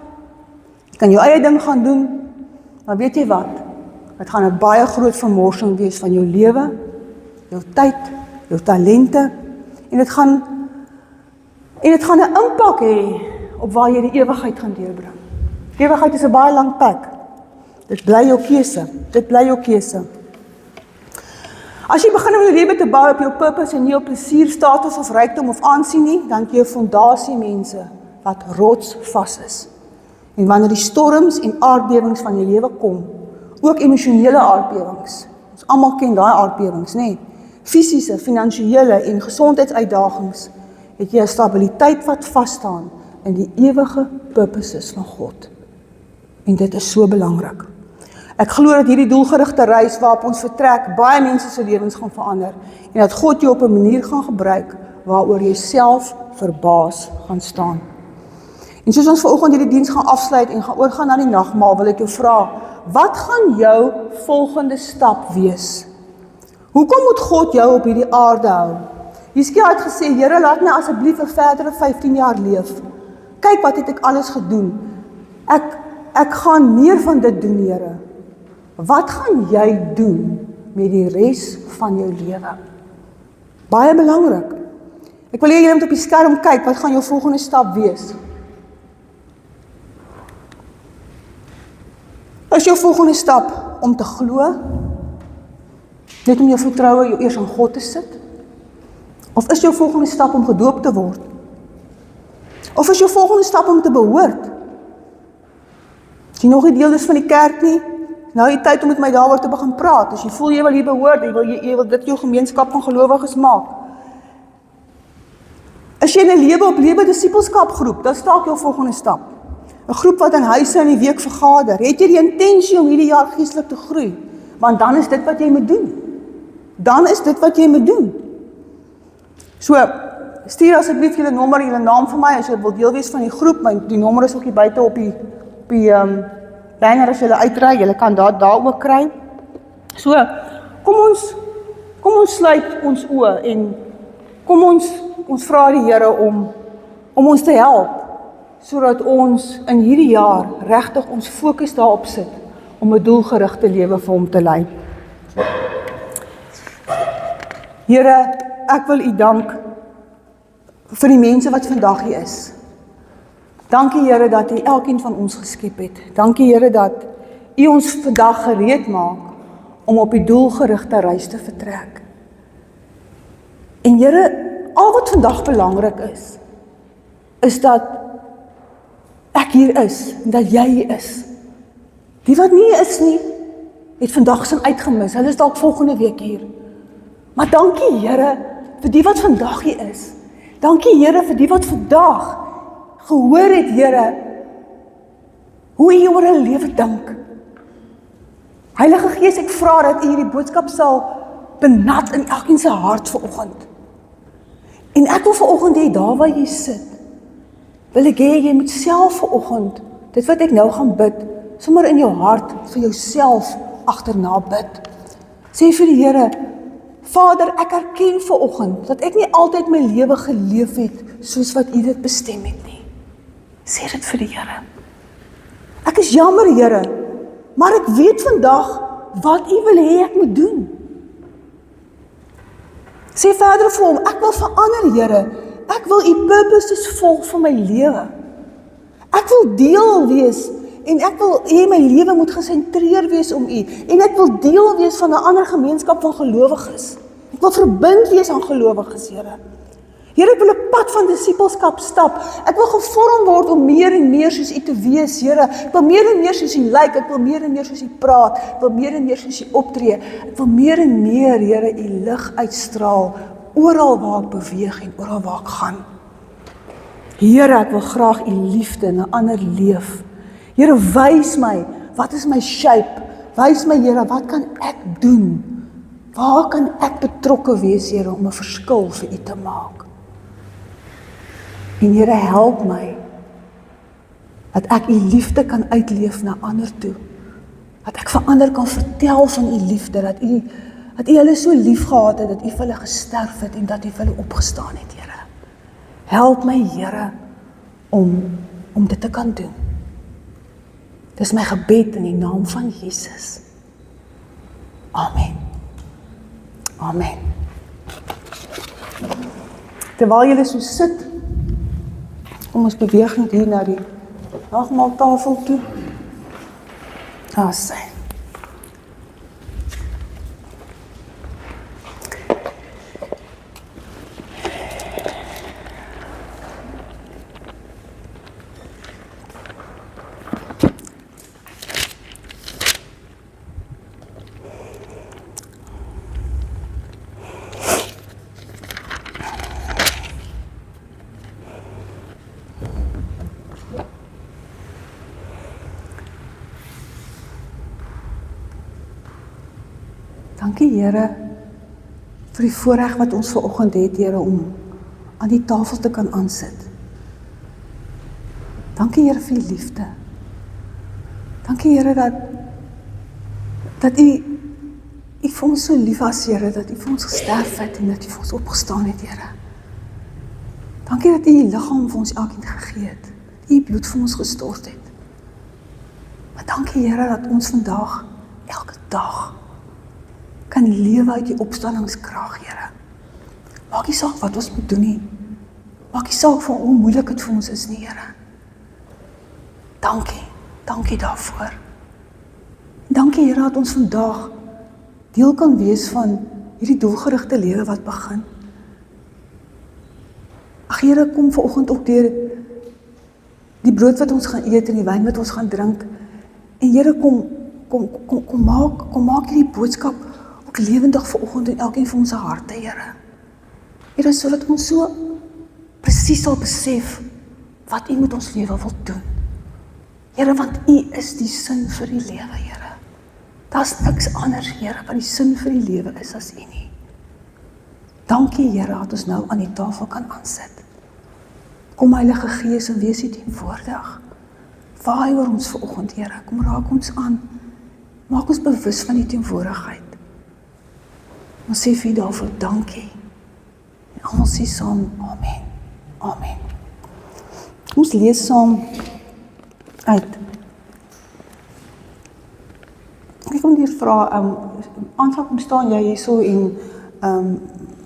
jy kan jou eie ding gaan doen, maar weet jy wat? Het gaan 'n baie groot vermorsing wees van jou lewe, jou tyd, jou talente, en dit gaan 'n impak hê op waar jy die ewigheid gaan deurbring. Die ewigheid is 'n baie lang pad. Dit bly jou keuse. Dit bly jou keuse. As jy begin om jou lewe te bou op jou purpose en nie op plesier, status of rykdom of aansien nie, dan het jy 'n fondasie mense wat rotsvas is. En wanneer die storms en aardbewings van jou lewe kom, ook emosionele aardbewings, ons almal ken daai aardbewings, nê? Fisiese, finansiële en gesondheidsuitdagings, het jy 'n stabiliteit wat vas staan in die ewige purposes van God. En dit is so belangrik. Ek glo dat hierdie doelgerigte reis waarop ons vertrek, baie mense se lewens gaan verander en dat God jou op 'n manier gaan gebruik waaroor jy self verbaas gaan staan. En soos ons vanoggend hierdie diens gaan afsluit en gaan oorgaan na die nagmaal, wil ek jou vra, wat gaan jou volgende stap wees? Hoekom moet God jou op hierdie aarde hou? Hizkia het gesê, Here, laat my asseblief 'n verdere 15 jaar leef. Kyk wat het ek alles gedoen. Ek gaan meer van dit doen, Here. Wat gaan jy doen met die res van jou lewe? Baie belangrik. Ek wil hê jy moet op die skerm kyk, wat gaan jou volgende stap wees? Is jou volgende stap om te glo? Net om jou vertroue jou eers aan God te sit? Of is jou volgende stap om gedoop te word? Of is jou volgende stap om te behoort? As jy nog nie deel is van die kerk nie, nou die tyd om met my daaroor te begin praat. As jy voel jy wil hier behoort, jy wil dit jou gemeenskap van gelowiges maak. As jy in 'n lewe op lewe disippelskap groep, dan staak jou volgende stap. 'n Groep wat in huise in die week vergader. Het jy die intensie om hierdie jaar geestelik te groei? Want dan is dit wat jy moet doen. Dan is dit wat jy moet doen. So, stuur asseblief julle nommer, julle naam vir my, as jy wil deel wees van die groep, maar die nommer is ook hier buite op die banner as julle uitry, julle kan daar ook kry. So, kom ons sluit ons oë en kom ons vra die Here om ons te help, sodat ons in hierdie jaar regtig ons fokus daarop sit, om 'n doelgerigte lewe vir hom te lei. Here, ek wil U dank vir die mense wat vandag hier is. Dankie Here dat U elkeen van ons geskep het. Dankie Here dat U ons vandag gereed maak om op die doelgerigte reis te vertrek. En Here, al wat vandag belangrik is dat ek hier is, en dat jy hier is. Die wat nie is nie, het vandag sin uitgemis. Hulle is dalk volgende week hier. Maar dankie Here vir die wat vandag hier is. Dankie Here vir die wat vandag gehoor het, Here, hoe U oor 'n lewe dink. Heilige Gees, ek vra dat U hierdie boodskap sal benat in elkeen se hart vanoggend. En ek wil vanoggend hê, daar waar jy sit, wil ek hê jy moet self vanoggend, dit wat ek nou gaan bid, sommer in jou hart vir jouself agterna bid. Sê vir die Here, Vader, ek erken vanoggend dat ek nie altyd my lewe geleef het soos wat U dit bestem het nie. Sê dit vir die Here. Ek is jammer, Here, maar ek weet vandag wat U wil hê ek moet doen. Sê verder vir hom, ek wil verander, Here. Ek wil U purposes volg vir my lewe. Ek wil deel wees en ek wil hê my lewe moet gesentreer wees om U. En ek wil deel wees van 'n ander gemeenskap van gelowiges. Ek wil verbind wees aan gelowiges, Here. Here, ek wil 'n pad van disippelskap stap. Ek wil gevorm word om meer en meer soos U te wees, Here. Ek wil meer en meer soos U lyk. Ek wil meer en meer soos U praat. Ek wil meer en meer soos U optree. Ek wil meer en meer, Here, U lig uitstraal oral waar ek beweeg en oral waar ek gaan. Here, ek wil graag U liefde in 'n ander leef. Here, wys my, wat is my shape? Wys my, Here, wat kan ek doen? Waar kan ek betrokke wees, Here, om 'n verskil vir U te maak? En Here, help my, dat ek U liefde kan uitleef na ander toe. Dat ek vir ander kan vertel van U liefde, dat U hulle so lief gehad het, dat U vir hulle gesterf het, en dat U vir hulle opgestaan het, Here. Help my, Here, om dit te kan doen. Dis my gebed in die naam van Jesus. Amen. Amen. Terwyl julle so sit, kom ons beweeg net hier na die nagmaaltafel toe. Daar is sy. Dankie Here vir die voorreg wat ons vanoggend het, Here, om aan die tafel te kan aansit. Dankie Here vir die liefde. Dankie Here dat U vir ons so lief was, Here, dat U vir ons gesterf het en dat U vir ons opgestaan het, Here. Dankie dat U die liggaam vir ons elkeen gegee het, U bloed vir ons gestort het. Maar dankie Here dat ons vandag, elke dag, kan lewe uit die opstandingskrag, Here. Maak nie saak wat ons moet doen nie. Maak nie saak van hoe moeilik het vir ons is nie, Here. Dankie daarvoor. Dankie Here dat ons vandag deel kan wees van hierdie doelgerigte lewe wat begin. Ag Here, kom vanoggend ook deur die brood wat ons gaan eet en die wyn wat ons gaan drink. En Here, kom maak hierdie boodskap ook lewendig vanoggend in elkeen van ons harte, Here. Here, sodat ons so presies sal besef wat U met ons lewe wil doen. Here, want U is die sin vir die lewe, Here. Daar's niks anders, Here, wat die sin vir die lewe is as U nie. Dankie, Here, dat ons nou aan die tafel kan aansit. Kom Heilige Gees en wees U teenwoordig. Waai oor ons vanoggend, Here. Kom raak ons aan. Maak ons bewus van die teenwoordigheid. Ons sê vir U daarvoor dankie. En almal sê saam, amen. Amen. Ons lees saam uit. Ek kom hier vra, aanvang kom staan jy hier so en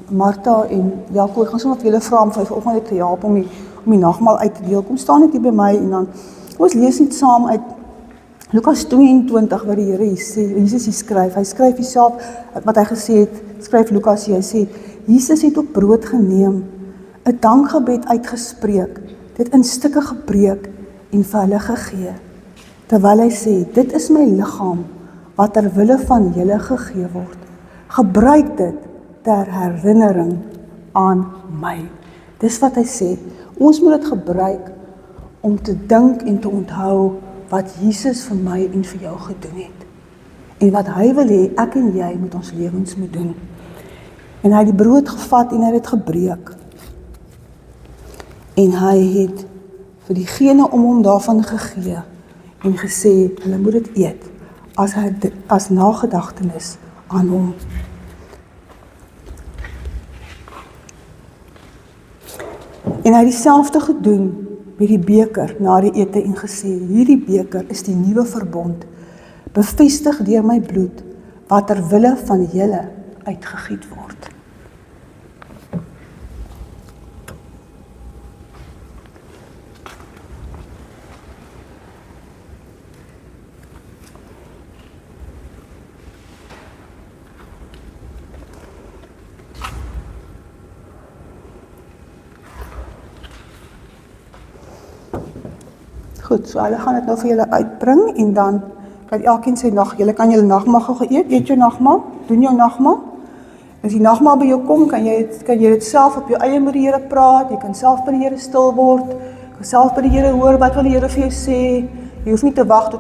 Martha en Jaco, ek gaan sommer vir julle vra om vanoggend te help om die nagmaal uit te deel. Kom staan net hier by my en dan ons lees net saam uit Lukas 22 wat die Here Jesus hier skryf. Hy skryf homself wat hy gesê het, skryf Lukas hier, hy sê, Jesus het ook brood geneem, 'n dankgebed uitgespreek, dit in stukke gebreek en vir hulle gegee, terwyl hy sê, dit is my liggaam, wat ter wille van julle gegee word. Gebruik dit ter herinnering aan my. Dis wat hy sê, ons moet dit gebruik om te dink en te onthou wat Jesus vir my en vir jou gedoen het. En wat hy wil hê, ek en jy met ons lewens moet doen. En hy het die brood gevat en hy het dit gebreek. En hy het vir diegene om hom daarvan gegee en gesê, hulle moet dit eet as nagedagtenis aan hom. En hy het dieselfde gedoen met die beker na die ete en gesê, hierdie beker is die nuwe verbond, bevestig deur my bloed, wat ter wille van julle uitgegiet word. Goed, so hulle gaan dit nou vir julle uitbring en dan kan elkeen sy julle kan julle nagmaal gou eet jou nagmaal, doen jou nagmaal. As die nagmaal by jou kom, kan jy dit self op jou eie met die Here praat, jy kan self by die Here stil word, jy kan self by die Here hoor wat wil die Here vir jou sê, jy hoef nie te wag tot